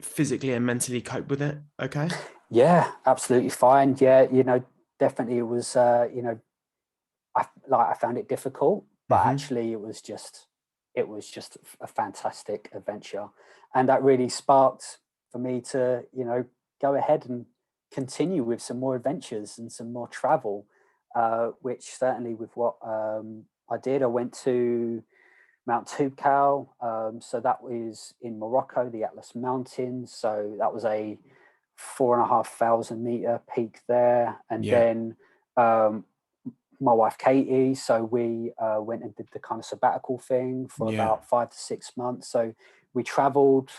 physically and mentally cope with it. Okay. Yeah, absolutely fine. Yeah, definitely it was, I found it difficult, but Hmm. actually it was just a fantastic adventure. And that really sparked for me to, go ahead and continue with some more adventures and some more travel, which certainly with what, I did. I went to Mount Toubkal. So that was in Morocco, the Atlas Mountains. So that was a 4,500 meter peak there. And Yeah. then, um, my wife Katie, so we, went and did the kind of sabbatical thing for Yeah. about 5 to 6 months. So we traveled,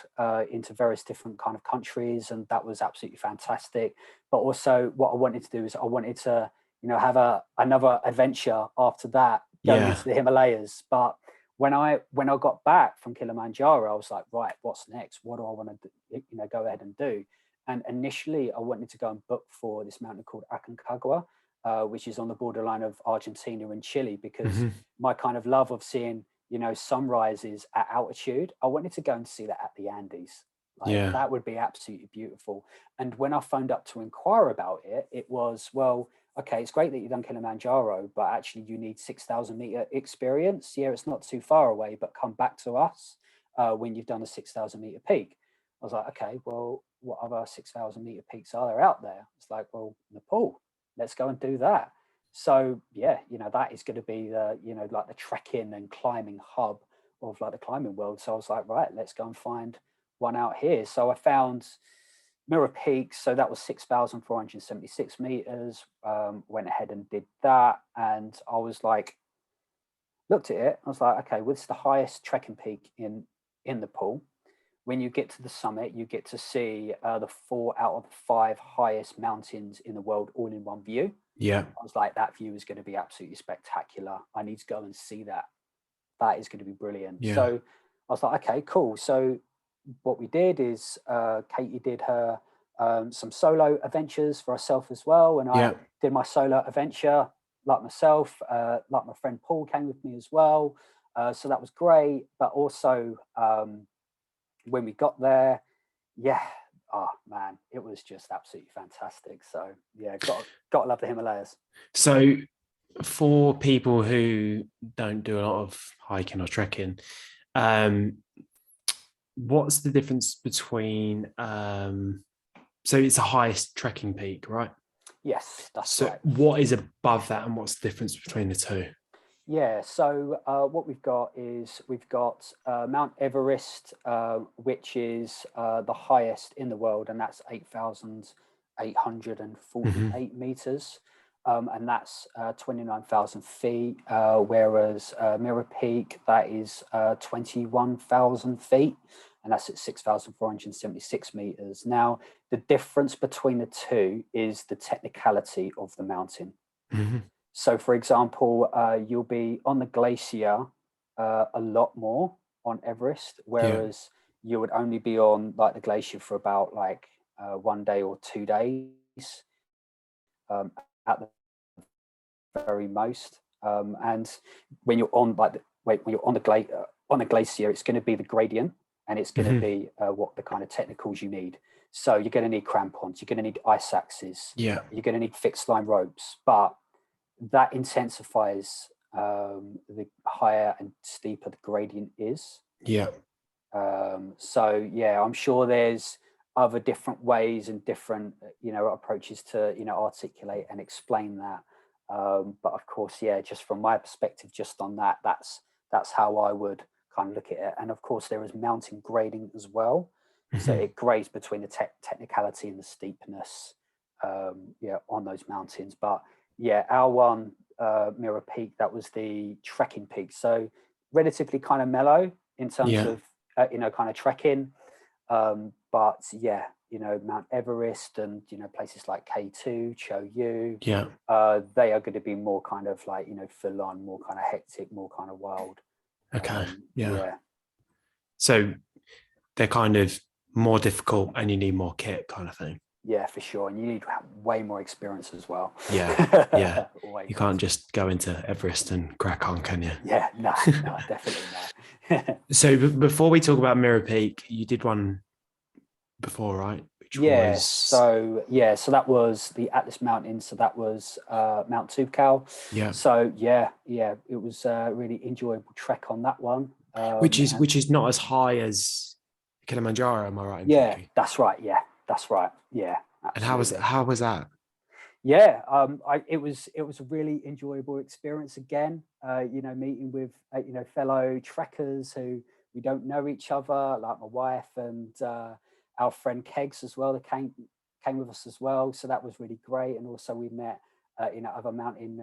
into various different kind of countries, and that was absolutely fantastic. But also, what I wanted to do is I wanted to, have another adventure after that, going Yeah. into the Himalayas. But when I got back from Kilimanjaro, I was like, right, what's next? What do I want to go ahead and do? And initially, I wanted to go and book for this mountain called Aconcagua, which is on the borderline of Argentina and Chile, because my kind of love of seeing, sunrises at altitude, I wanted to go and see that at the Andes. Like that would be absolutely beautiful. And when I phoned up to inquire about it, it was, well, okay, it's great that you've done Kilimanjaro, but actually you need 6,000 meter experience. Yeah, it's not too far away, but come back to us when you've done a 6,000 meter peak. I was like, okay, well, what other 6,000 meter peaks are there out there? It's like, well, Nepal, let's go and do that. So yeah, that is going to be the, like the trekking and climbing hub of like the climbing world. So I was like, right, let's go and find one out here. So I found Mirror Peak, so that was 6,476 meters. Went ahead and did that, and I was like, looked at it. I was like, okay, well, it's the highest trekking peak in Nepal. When you get to the summit, you get to see the 4 out of the 5 highest mountains in the world all in one view. Yeah. I was like, that view is going to be absolutely spectacular. I need to go and see that. That is going to be brilliant. Yeah. So I was like, okay, cool. So what we did is Katie did her some solo adventures for herself as well, and I did my solo adventure like myself. Like my friend Paul came with me as well, so that was great. But also when we got there, oh man, it was just absolutely fantastic. So yeah, got to love the Himalayas. So for people who don't do a lot of hiking or trekking, what's the difference between so it's the highest trekking peak, right? Yes, that's right. So what is above that, and what's the difference between the two? Yeah, so what we've got is Mount Everest, which is the highest in the world, and that's 8,848 meters. And that's 29,000 feet, whereas Mirror Peak, that is 21,000 feet, and that's at 6,476 meters. Now, the difference between the two is the technicality of the mountain. So, for example, you'll be on the glacier a lot more on Everest, whereas you would only be on like the glacier for about like 1 day or 2 days at the very most. And when you're on when you're on the glacier, it's going to be the gradient, and it's going to be what the kind of technicals you need. So you're going to need crampons, you're going to need ice axes, you're going to need fixed line ropes, but that intensifies the higher and steeper the gradient is. So yeah, I'm sure there's other different ways and different approaches to articulate and explain that. But of course, yeah, just from my perspective, just on that, that's how I would kind of look at it. And of course, there is mountain grading as well. So it grades between the technicality and the steepness, on those mountains. But yeah, our one, Mirror Peak, that was the trekking peak. So relatively kind of mellow in terms of, kind of trekking. But yeah, Mount Everest and, places like K2, Cho Yu, they are going to be more kind of like, full on, more kind of hectic, more kind of wild. Okay. So they're kind of more difficult and you need more kit kind of thing. Yeah, for sure. And you need way more experience as well. Yeah. You can't just go into Everest and crack on, can you? Yeah, no, definitely not. So before we talk about Mirror Peak, you did one before, right? Which was... So that was the Atlas Mountain. So that was Mount Toubkal. So it was a really enjoyable trek on that one. Which is not as high as Kilimanjaro, am I right in thinking? That's right. Yeah, that's right. Yeah. Absolutely. And how was that? Yeah, it was a really enjoyable experience again. Meeting with fellow trekkers who we don't know each other, like my wife and our friend Kegs as well. That came with us as well. So that was really great. And also we met other mountain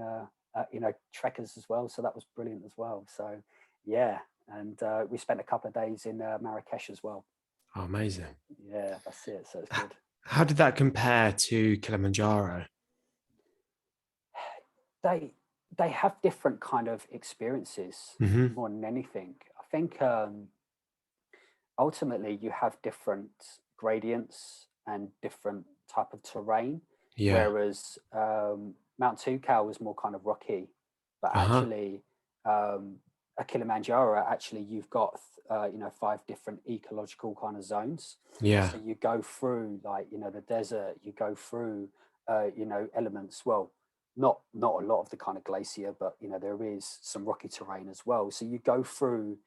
trekkers as well. So that was brilliant as well. So yeah, and we spent a couple of days in Marrakesh as well. Oh, amazing. Yeah, that's it. So it's good. How did that compare to Kilimanjaro? they have different kind of experiences Hmm. more than anything. I think ultimately you have different gradients and different type of terrain, Yeah. whereas Mount Tukau was more kind of rocky, but Uh-huh. actually a Kilimanjaro, actually you've got five different ecological kind of zones. Yeah. So you go through, like, the desert, you go through elements, well, not a lot of the kind of glacier, but there is some rocky terrain as well. So you go through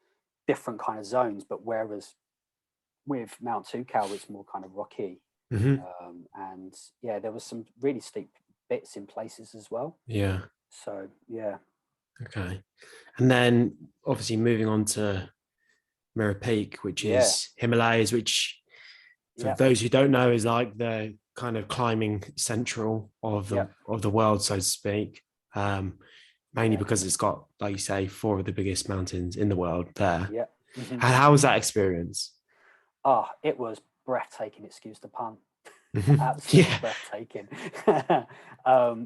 different kind of zones, but whereas with Mount Tukau, it's more kind of rocky. Hmm. And yeah, there was some really steep bits in places as well. Yeah. So yeah, Okay. And then obviously moving on to Mirror Peak, which yeah, is Himalayas, which for yeah, those who don't know is like the kind of climbing central yeah, of the world, so to speak. Mainly yeah, because it's got, like you say, four of the biggest mountains in the world there. yeah. Hmm. And how was that experience? Oh, it was breathtaking, excuse the pun. Mhm. Absolutely Yeah. breathtaking.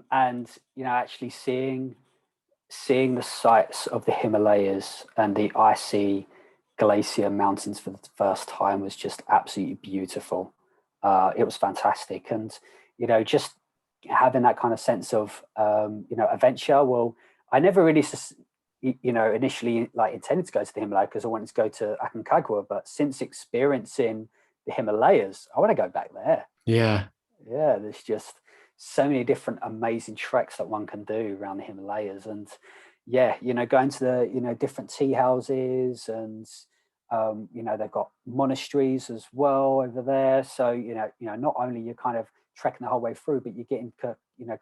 And actually seeing the sights of the Himalayas and the icy glacier mountains for the first time was just absolutely beautiful. It was fantastic, and just having that kind of sense of adventure. Well, I never really initially like intended to go to the Himalayas because I wanted to go to Aconcagua, but since experiencing the Himalayas, I want to go back there. Yeah. Yeah, there's just so many different amazing treks that one can do around the Himalayas. And yeah, going to the, different tea houses, and they've got monasteries as well over there. So, not only you're kind of trekking the whole way through, but you're getting to,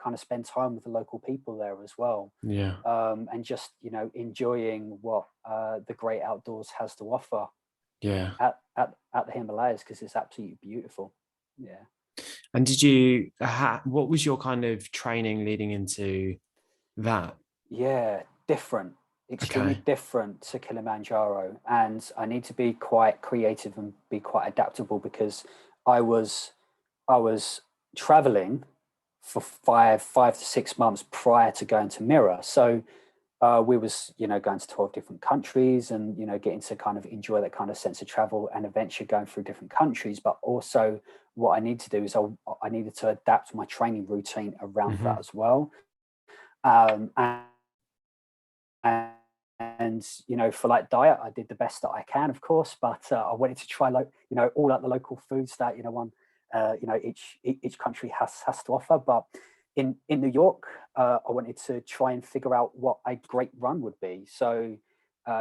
kind of spend time with the local people there as well. Yeah. And just, enjoying what the great outdoors has to offer Yeah. at the Himalayas, because it's absolutely beautiful. Yeah. And what was your kind of training leading into that? Yeah, different, extremely Okay. different to Kilimanjaro. And I need to be quite creative and be quite adaptable, because I was I was traveling for five to 6 months prior to going to Mirror. So we was, going to 12 different countries, and, getting to kind of enjoy that kind of sense of travel and adventure going through different countries. But also what I need to do is I needed to adapt my training routine around that Hmm. as well. And and for like diet, I did the best that I can, of course, but I wanted to try, like, all out the local foods that each country has to offer. But in New York, I wanted to try and figure out what a great run would be. So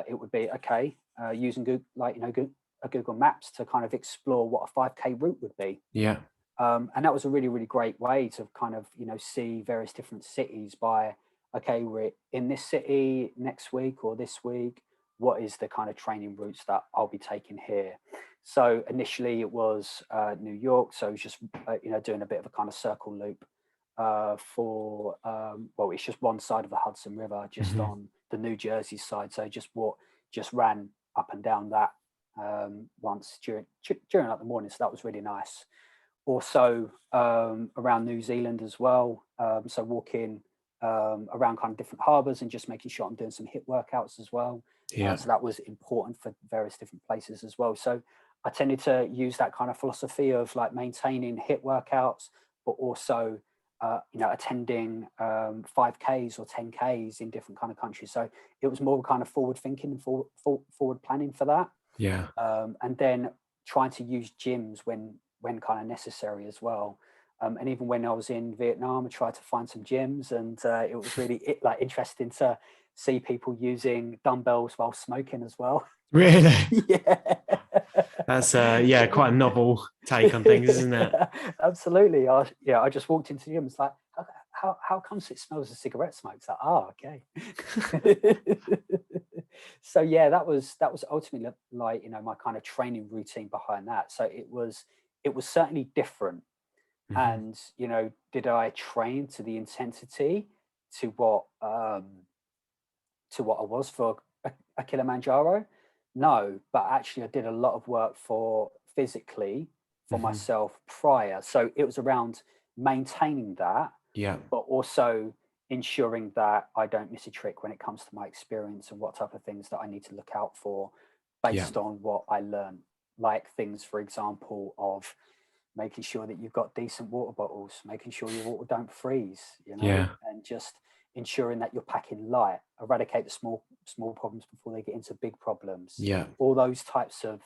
it would be okay, using Google Maps to kind of explore what a 5K route would be. Yeah. And that was a really, really great way to kind of, see various different cities by, okay, we're in this city next week or this week. What is the kind of training routes that I'll be taking here? So initially it was New York. So it was just, doing a bit of a kind of circle loop well, it's just one side of the Hudson River, just Hmm. on the New Jersey side. So just ran up and down that once during like the morning. So that was really nice. Also around New Zealand as well. So walking around kind of different harbours and just making sure I'm doing some HIIT workouts as well. Yeah. So that was important for various different places as well. So I tended to use that kind of philosophy of like maintaining HIIT workouts, but also attending 5Ks or 10Ks in different kind of countries. So it was more kind of forward thinking and forward planning for that. Yeah. And then trying to use gyms when kind of necessary as well. And even when I was in Vietnam, I tried to find some gyms, and it was really interesting to see people using dumbbells while smoking as well. Really? Yeah. That's yeah, quite a novel take on things, isn't it? Yeah, absolutely. I just walked into the gym. It's like, how comes it smells of cigarette smoke? It's like, oh, okay. So yeah, that was ultimately like, my kind of training routine behind that. So it was certainly different. Hmm. And did I train to the intensity to what I was for a Kilimanjaro? No, but actually I did a lot of work for physically for Hmm. myself prior. So it was around maintaining that, Yeah. but also ensuring that I don't miss a trick when it comes to my experience and what type of things that I need to look out for Yeah. based on what I learn. Like things, for example, of making sure that you've got decent water bottles, making sure your water don't freeze, Yeah. and just ensuring that you're packing light, eradicate the small problems before they get into big problems. Yeah. All those types of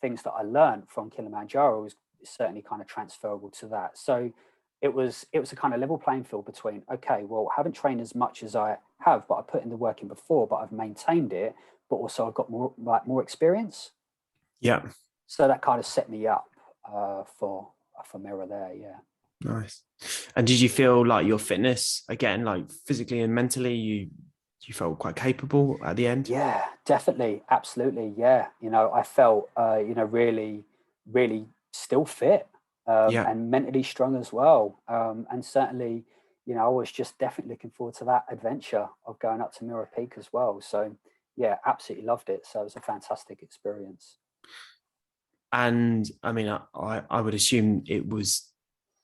things that I learned from Kilimanjaro was certainly kind of transferable to that. So it was a kind of level playing field between, okay, well, I haven't trained as much as I have, but I put in the work in before, but I've maintained it, but also I've got more experience. Yeah. So that kind of set me up for Mirror there. Yeah. Nice. And did you feel like your fitness again, like physically and mentally, you felt quite capable at the end? Yeah, definitely. Absolutely. Yeah. I felt, really, really still fit, Yeah. and mentally strong as well. And certainly, I was just definitely looking forward to that adventure of going up to Mirror Peak as well. So, yeah, absolutely loved it. So it was a fantastic experience. And I mean, I would assume it was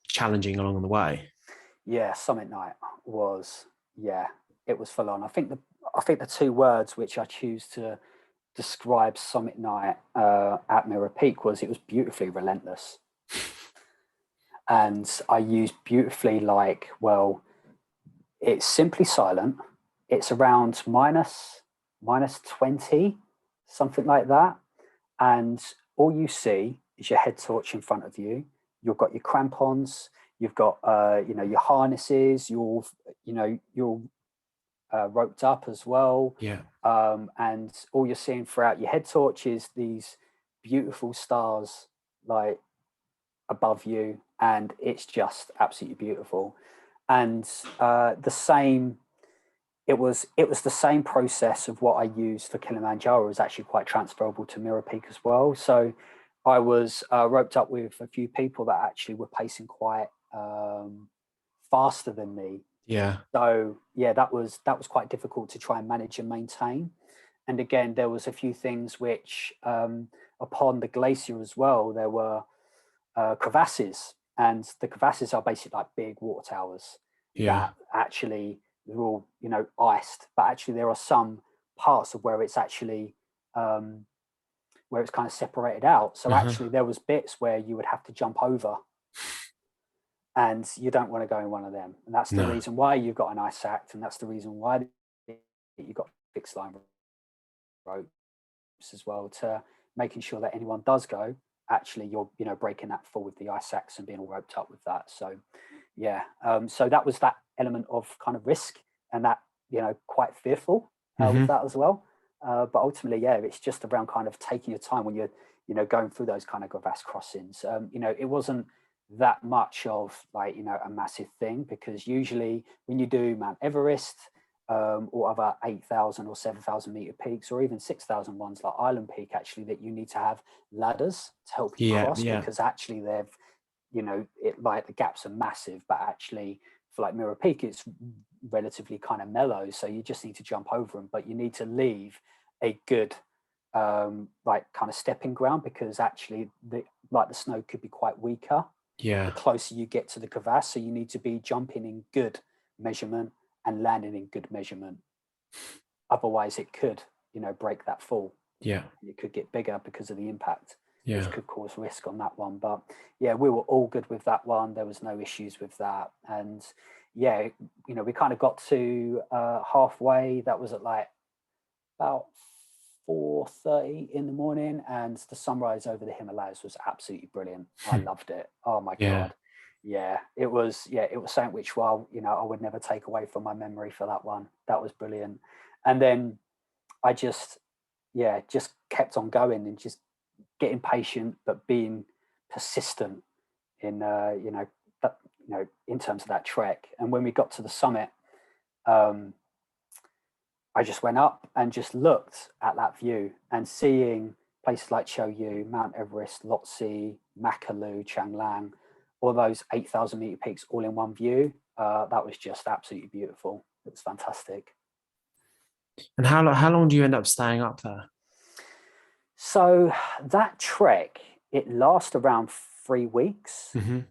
challenging along the way. Yeah, Summit Night was, yeah, it was full on. I think the two words which I choose to describe Summit Night at Mirror Peak was, it was beautifully relentless. And I used beautifully, like, well, it's simply silent. It's around minus 20, something like that. And all you see is your head torch in front of you. You've got your crampons, you've got your harnesses, you're roped up as well. Yeah. And all you're seeing throughout your head torch is these beautiful stars, like, above you, and it's just absolutely beautiful. And the same, it was the same process of what I used for Kilimanjaro is actually quite transferable to Mirror Peak as well. So I was roped up with a few people that actually were pacing quite faster than me. Yeah. So yeah, that was quite difficult to try and manage and maintain. And again, there was a few things which, upon the glacier as well, there were crevasses, and the crevasses are basically like big water towers Yeah. that actually, they're all iced, but actually there are some parts of where it's actually, where it's kind of separated out. So Uh-huh. actually there was bits where you would have to jump over, and you don't want to go in one of them. And that's the No. reason why you've got an ice act, and that's the reason why you've got fixed line ropes as well, to making sure that anyone does go, actually you're breaking that fall with the ice axe and being all roped up with that. So yeah, so that was that element of kind of risk, and that, quite fearful with Hmm. that as well. But ultimately, yeah, it's just around kind of taking your time when you're going through those kind of crevasse crossings. It wasn't that much of, like, a massive thing, because usually when you do Mount Everest, or other 8,000 or 7,000 meter peaks, or even 6,000 ones like Island Peak, actually, that you need to have ladders to help you Yeah. cross, Yeah. because actually it, like, the gaps are massive, but actually for like Mirror Peak, it's relatively kind of mellow. So you just need to jump over them, but you need to leave a good, like, kind of stepping ground, because actually the snow could be quite weaker the Yeah. closer you get to the crevasse. So you need to be jumping in good measurement and landing in good measurement. Otherwise, it could, break that fall. Yeah. It could get bigger because of the impact, which Yeah. could cause risk on that one. But yeah, we were all good with that one. There was no issues with that. And yeah, we kind of got to halfway. That was at like about 4:30 in the morning, and the sunrise over the Himalayas was absolutely brilliant. I loved it. Oh my Yeah. god. Yeah, it was. Yeah, it was something which, well, I would never take away from my memory for that one. That was brilliant. And then I just, yeah, just kept on going, and just getting patient, but being persistent in, in terms of that trek. And when we got to the summit, um, I just went up and just looked at that view, and seeing places like Choyu, Mount Everest, Lhotse, Makalu, Changlang, all those 8,000 meter peaks all in one view. That was just absolutely beautiful. It was fantastic. And how long do you end up staying up there? So that trek, it lasts around 3 weeks, Hmm.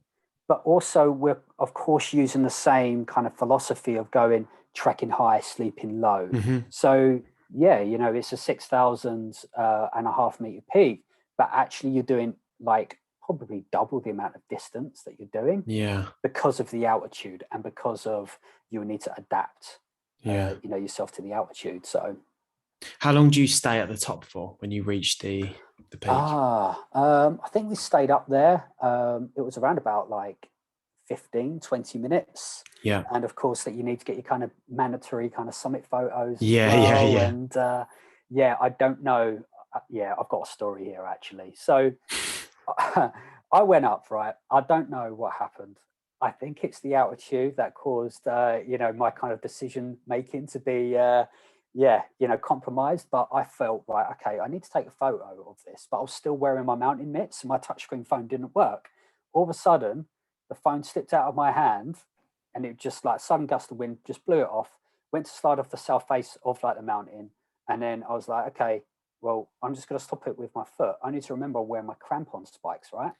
but also we're of course using the same kind of philosophy of going trekking high, sleeping low. Hmm. So yeah, you know, it's a 6,000 and a half meter peak, but actually you're doing like probably double the amount of distance that you're doing Yeah. because of the altitude and because of you need to adapt, Yeah. you know, yourself to the altitude. So How long do you stay at the top for when you reach the peak? I think we stayed up there. It was around about like 15, 20 minutes. Yeah. And of course that you need to get your kind of mandatory kind of summit photos as Yeah. Yeah. well. Yeah. And yeah, I don't know. Yeah, I've got a story here actually. So I went up, right? I don't know what happened. I think it's the altitude that caused, you know, my kind of decision making to be, yeah, you know, compromised. But I felt, right, okay, I need to take a photo of this, but I was still wearing my mountain mitts and my touchscreen phone didn't work. All of a sudden, the phone slipped out of my hand and it just like sudden gust of wind just blew it off, went to slide off the south face of like the mountain. And then I was like, okay, well, I'm just going to stop it with my foot. I need to remember where my crampon spikes, right?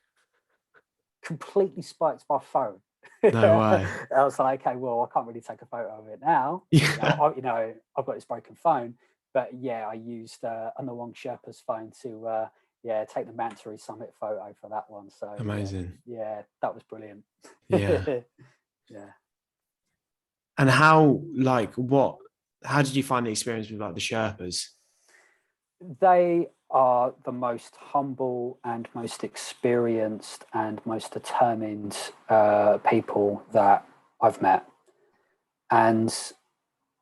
Completely spiked my phone. No I way. was like, okay, well, I can't really take a photo of it now. Yeah. You know, I've got this broken phone, but yeah, I used Anawang Sherpa's phone to, yeah, take the mandatory summit photo for that one. So Amazing. yeah, that was brilliant. Yeah. Yeah. And how, like, how did you find the experience with like the Sherpas? They are the most humble and most experienced and most determined people that I've met, and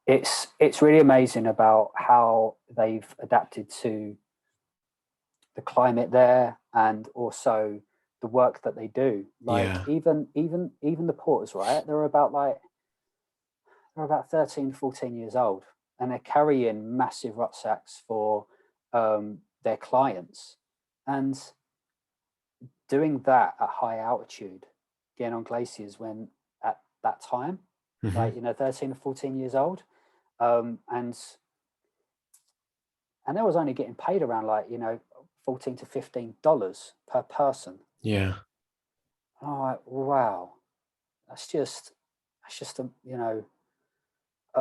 it's really amazing about how they've adapted to the climate there and also the work that they do. Like Yeah. even the porters, right? They're about 13, 14 years old, and they're carrying massive rucksacks for their clients. And doing that at high altitude, getting on glaciers when at that time, Hmm. like, you know, 13 or 14 years old. Um, and and they was only getting paid around like, you know, 14 to $15 per person. Yeah. And I'm like, wow, that's just you know,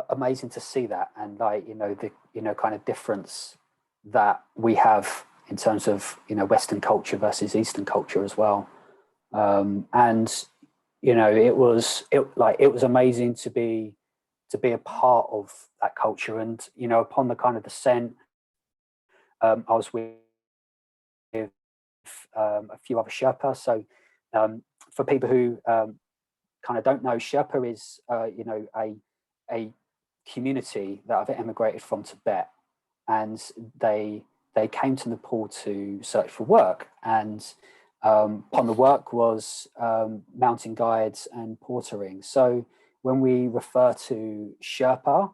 amazing to see that. And like, you know, the, you know, kind of difference that we have in terms of, you know, Western culture versus Eastern culture as well. And you know, it was amazing to be a part of that culture. And you know, upon the kind of descent, I was with a few other Sherpa. So for people who kind of don't know, Sherpa is you know, a community that have emigrated from Tibet, and they came to Nepal to search for work. And upon the work was mountain guides and portering. So when we refer to Sherpa,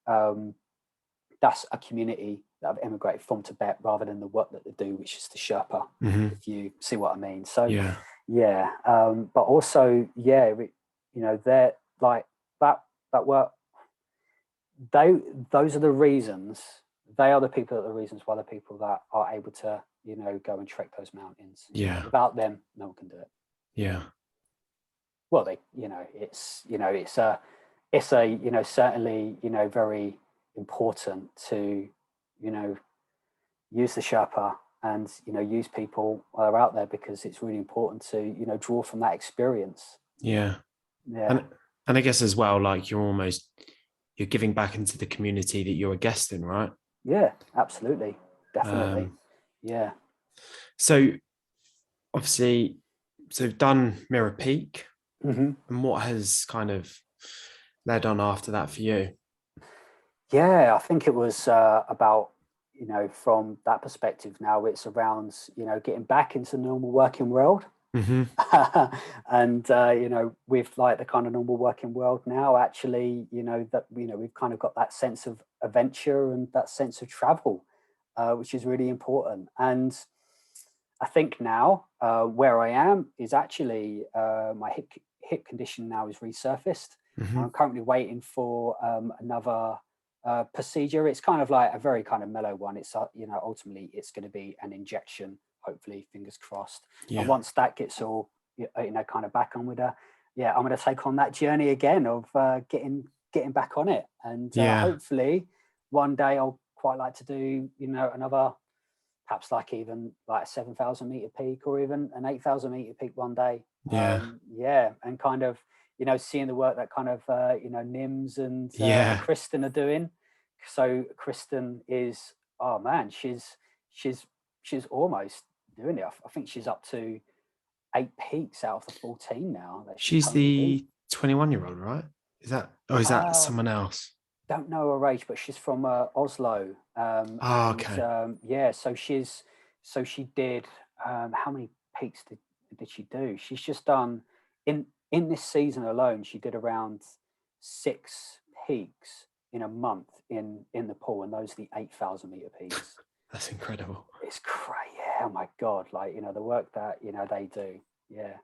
um, that's a community that have emigrated from Tibet rather than the work that they do, which is the Sherpa, Hmm. if you see what I mean. So Yeah. yeah, but also yeah, you know, they're like that that work. They those are the reasons. They are the people that are the reasons why the people that are able to, you know, go and trek those mountains. You know, Yeah. without them, no one can do it. Yeah. Well, they, you know, it's a, you know, certainly, you know, very important to, you know, use the Sherpa and, you know, use people while they're out there, because it's really important to, you know, draw from that experience. Yeah. Yeah. And I guess as well, like you're giving back into the community that you're a guest in, right? Yeah, absolutely. Definitely. Um, Yeah. so obviously, so you've done Mirror Peak, Hmm. and what has kind of led on after that for you? Yeah, I think it was about, you know, from that perspective now it's around, you know, getting back into the normal working world. Hmm. And you know, with like the kind of normal working world now, actually, you know, that, you know, we've kind of got that sense of adventure and that sense of travel, which is really important. And I think now where I am is actually my hip condition now is resurfaced. Hmm. I'm currently waiting for another procedure. It's kind of like a very kind of mellow one. It's you know, ultimately it's going to be an injection, hopefully, fingers crossed. And Yeah. once that gets all kind of back on with I'm going to take on that journey again of getting back on it. And hopefully one day I'll quite like to do, another, perhaps like even like a 7,000 meter peak or even an 8,000 meter peak one day. And kind of, seeing the work that kind of, Nims and Kristen are doing. So Kristen is, oh man, she's almost doing it. I think she's up to 8 peaks out of the 14 now. She's the 21-year-old, right? Is that someone else? Don't know her age, but she's from Oslo. Okay. So she did. How many peaks did she do? She's just done in this season alone. She did around 6 peaks in a month in the pool, and those are the 8,000 meter peaks. That's incredible. It's crazy. Yeah, oh my god! Like the work that they do. Yeah,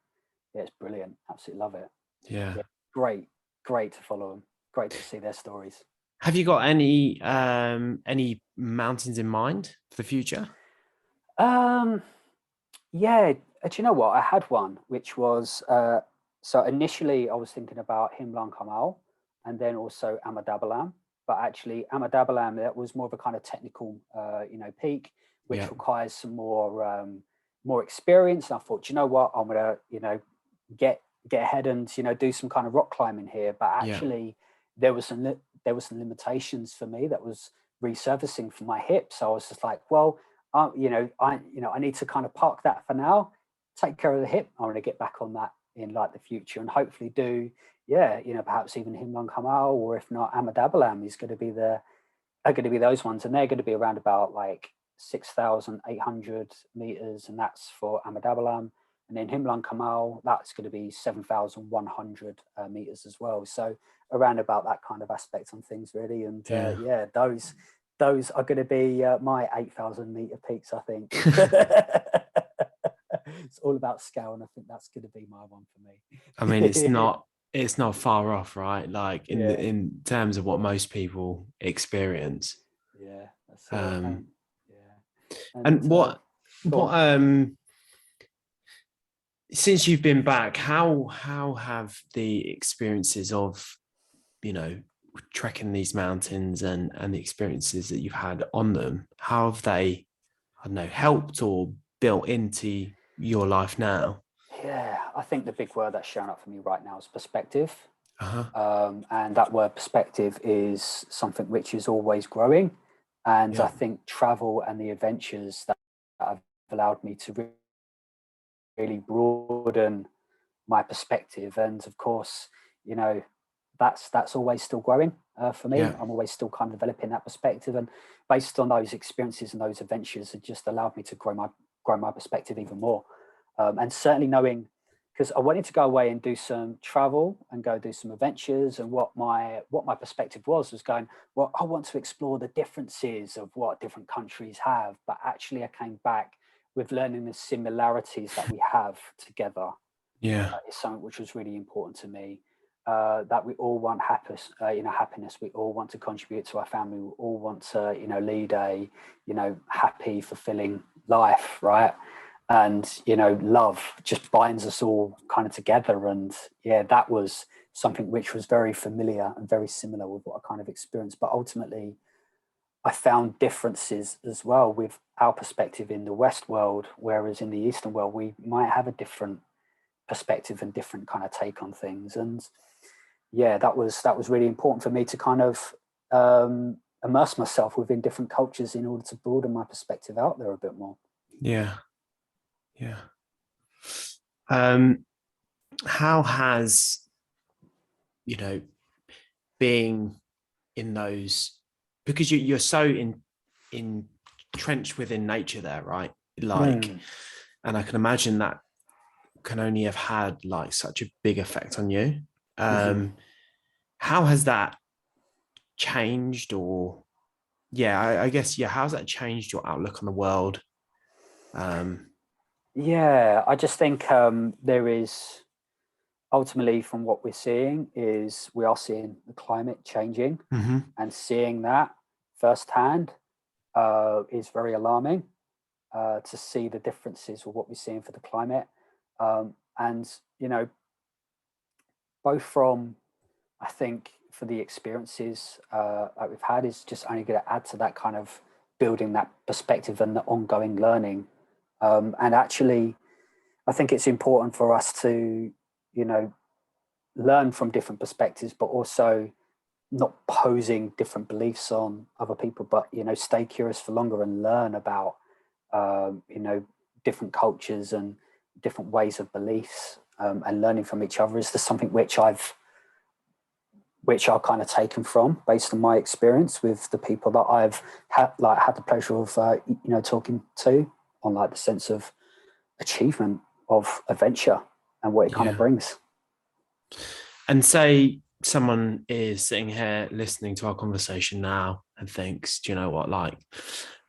it's brilliant. Absolutely love it. Yeah. Great to follow them. Great to see their stories. Have you got any mountains in mind for the future? Yeah. Do you know what? I had one, which was so initially I was thinking about Himlan Kamal and then also Amadabalam. But actually, Amadabalam, that was more of a kind of technical, peak, which requires some more experience. And I thought, you know what, I'm gonna, get ahead and do some kind of rock climbing here. But actually, there was some limitations for me that was resurfacing for my hips. So I was just like, well, I need to kind of park that for now, take care of the hip. I'm gonna get back on that in like the future and hopefully do. Perhaps even Himlan Kamal, or if not, Amadabalam is going to be those ones, and they're going to be around about like 6,800 meters, and that's for Amadabalam. And then Himlan Kamal, that's going to be 7,100 meters as well. So around about that kind of aspect on things, really. And those are going to be my 8,000 meter peaks, I think. It's all about scale, and I think that's going to be my one for me. I mean, it's not far off, right? Like in terms of what most people experience. Yeah, that's it. And what since you've been back, how have the experiences of trekking these mountains and the experiences that you've had on them, how have they, I don't know, helped or built into your life now? Yeah, I think the big word that's showing up for me right now is perspective. And that word perspective is something which is always growing. And I think travel and the adventures that have allowed me to really broaden my perspective. And of course, that's always still growing for me. I'm always still kind of developing that perspective. And based on those experiences and those adventures, it just allowed me to grow my perspective even more. And certainly knowing, because I wanted to go away and do some travel and go do some adventures, and what my perspective was going, well, I want to explore the differences of what different countries have, but actually I came back with learning the similarities that we have together. Is something which was really important to me. That we all want happiness. We all want to contribute to our family. We all want to, lead a, happy, fulfilling life, right? And love just binds us all kind of together. And that was something which was very familiar and very similar with what I kind of experienced. But ultimately, I found differences as well with our perspective in the West world, whereas in the Eastern world, we might have a different perspective and different kind of take on things. And that was really important for me to kind of immerse myself within different cultures in order to broaden my perspective out there a bit more. How has being in those, because you're so entrenched within nature there, right? Like, and I can imagine that can only have had like such a big effect on you. How has that changed, or I guess how's that changed your outlook on the world? I just think there is, ultimately, from what we're seeing, is we are seeing the climate changing, and seeing that firsthand is very alarming. To see the differences with what we're seeing for the climate. And, you know, both from, I think, for the experiences that we've had is just only going to add to that kind of building that perspective and the ongoing learning. And actually, I think it's important for us to, you know, learn from different perspectives, but also not posing different beliefs on other people, but, you know, stay curious for longer and learn about, you know, different cultures and different ways of beliefs, and learning from each other is just something which I've kind of taken from based on my experience with the people that I've had the pleasure of you know, talking to, on like the sense of achievement of adventure and what it kind of Yeah. brings. And say someone is sitting here listening to our conversation now and thinks, do you know what, like,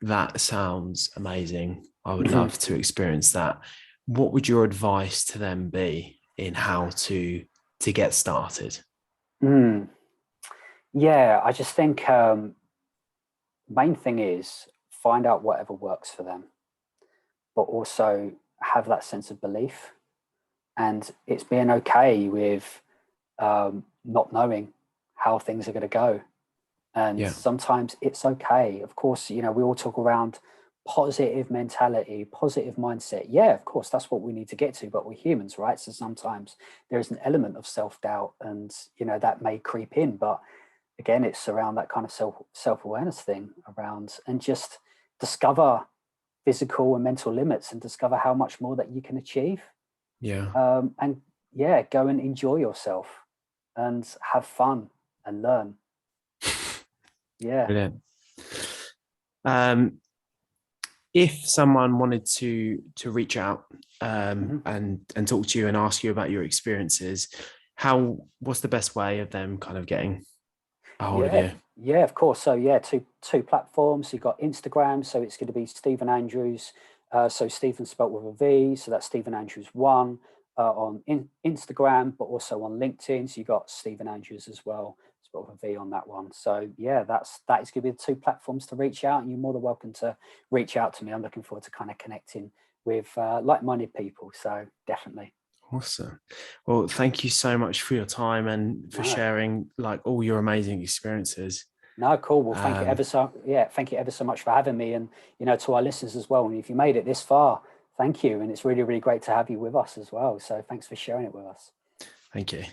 that sounds amazing. I would Mhm. love to experience that. What would your advice to them be in how to get started? Mm. Yeah, I just think main thing is find out whatever works for them, but also have that sense of belief, and it's being okay with not knowing how things are going to go. And Yeah. sometimes it's okay. Of course, you know, we all talk around positive mentality, positive mindset. Yeah, of course, that's what we need to get to, but we're humans, right? So sometimes there's an element of self-doubt and, you know, that may creep in. But again, it's around that kind of self-awareness thing around, and just discover physical and mental limits and discover how much more that you can achieve. Yeah. And yeah, go and enjoy yourself and have fun and learn. Yeah. Brilliant. Um, if someone wanted to reach out Mhm. and talk to you and ask you about your experiences, what's the best way of them kind of getting a hold of Yeah, you? yeah, of course. So yeah, two platforms. You've got Instagram, so it's going to be Stephen Andrews. So Stephen spelt with a V, so that's Stephen Andrews one on Instagram, but also on LinkedIn. So you got Stephen Andrews as well, spelled with a V on that one. So yeah, that is going to be the two platforms to reach out, and you're more than welcome to reach out to me. I'm looking forward to kind of connecting with like-minded people. So definitely. Awesome. Well, thank you so much for your time and for No. sharing like all your amazing experiences. No, cool. Well, thank you ever Um, so yeah, thank you ever so much for having me, and you know, to our listeners as well. And if you made it this far, thank you. And it's really, really great to have you with us as well. So thanks for sharing it with us. Thank you.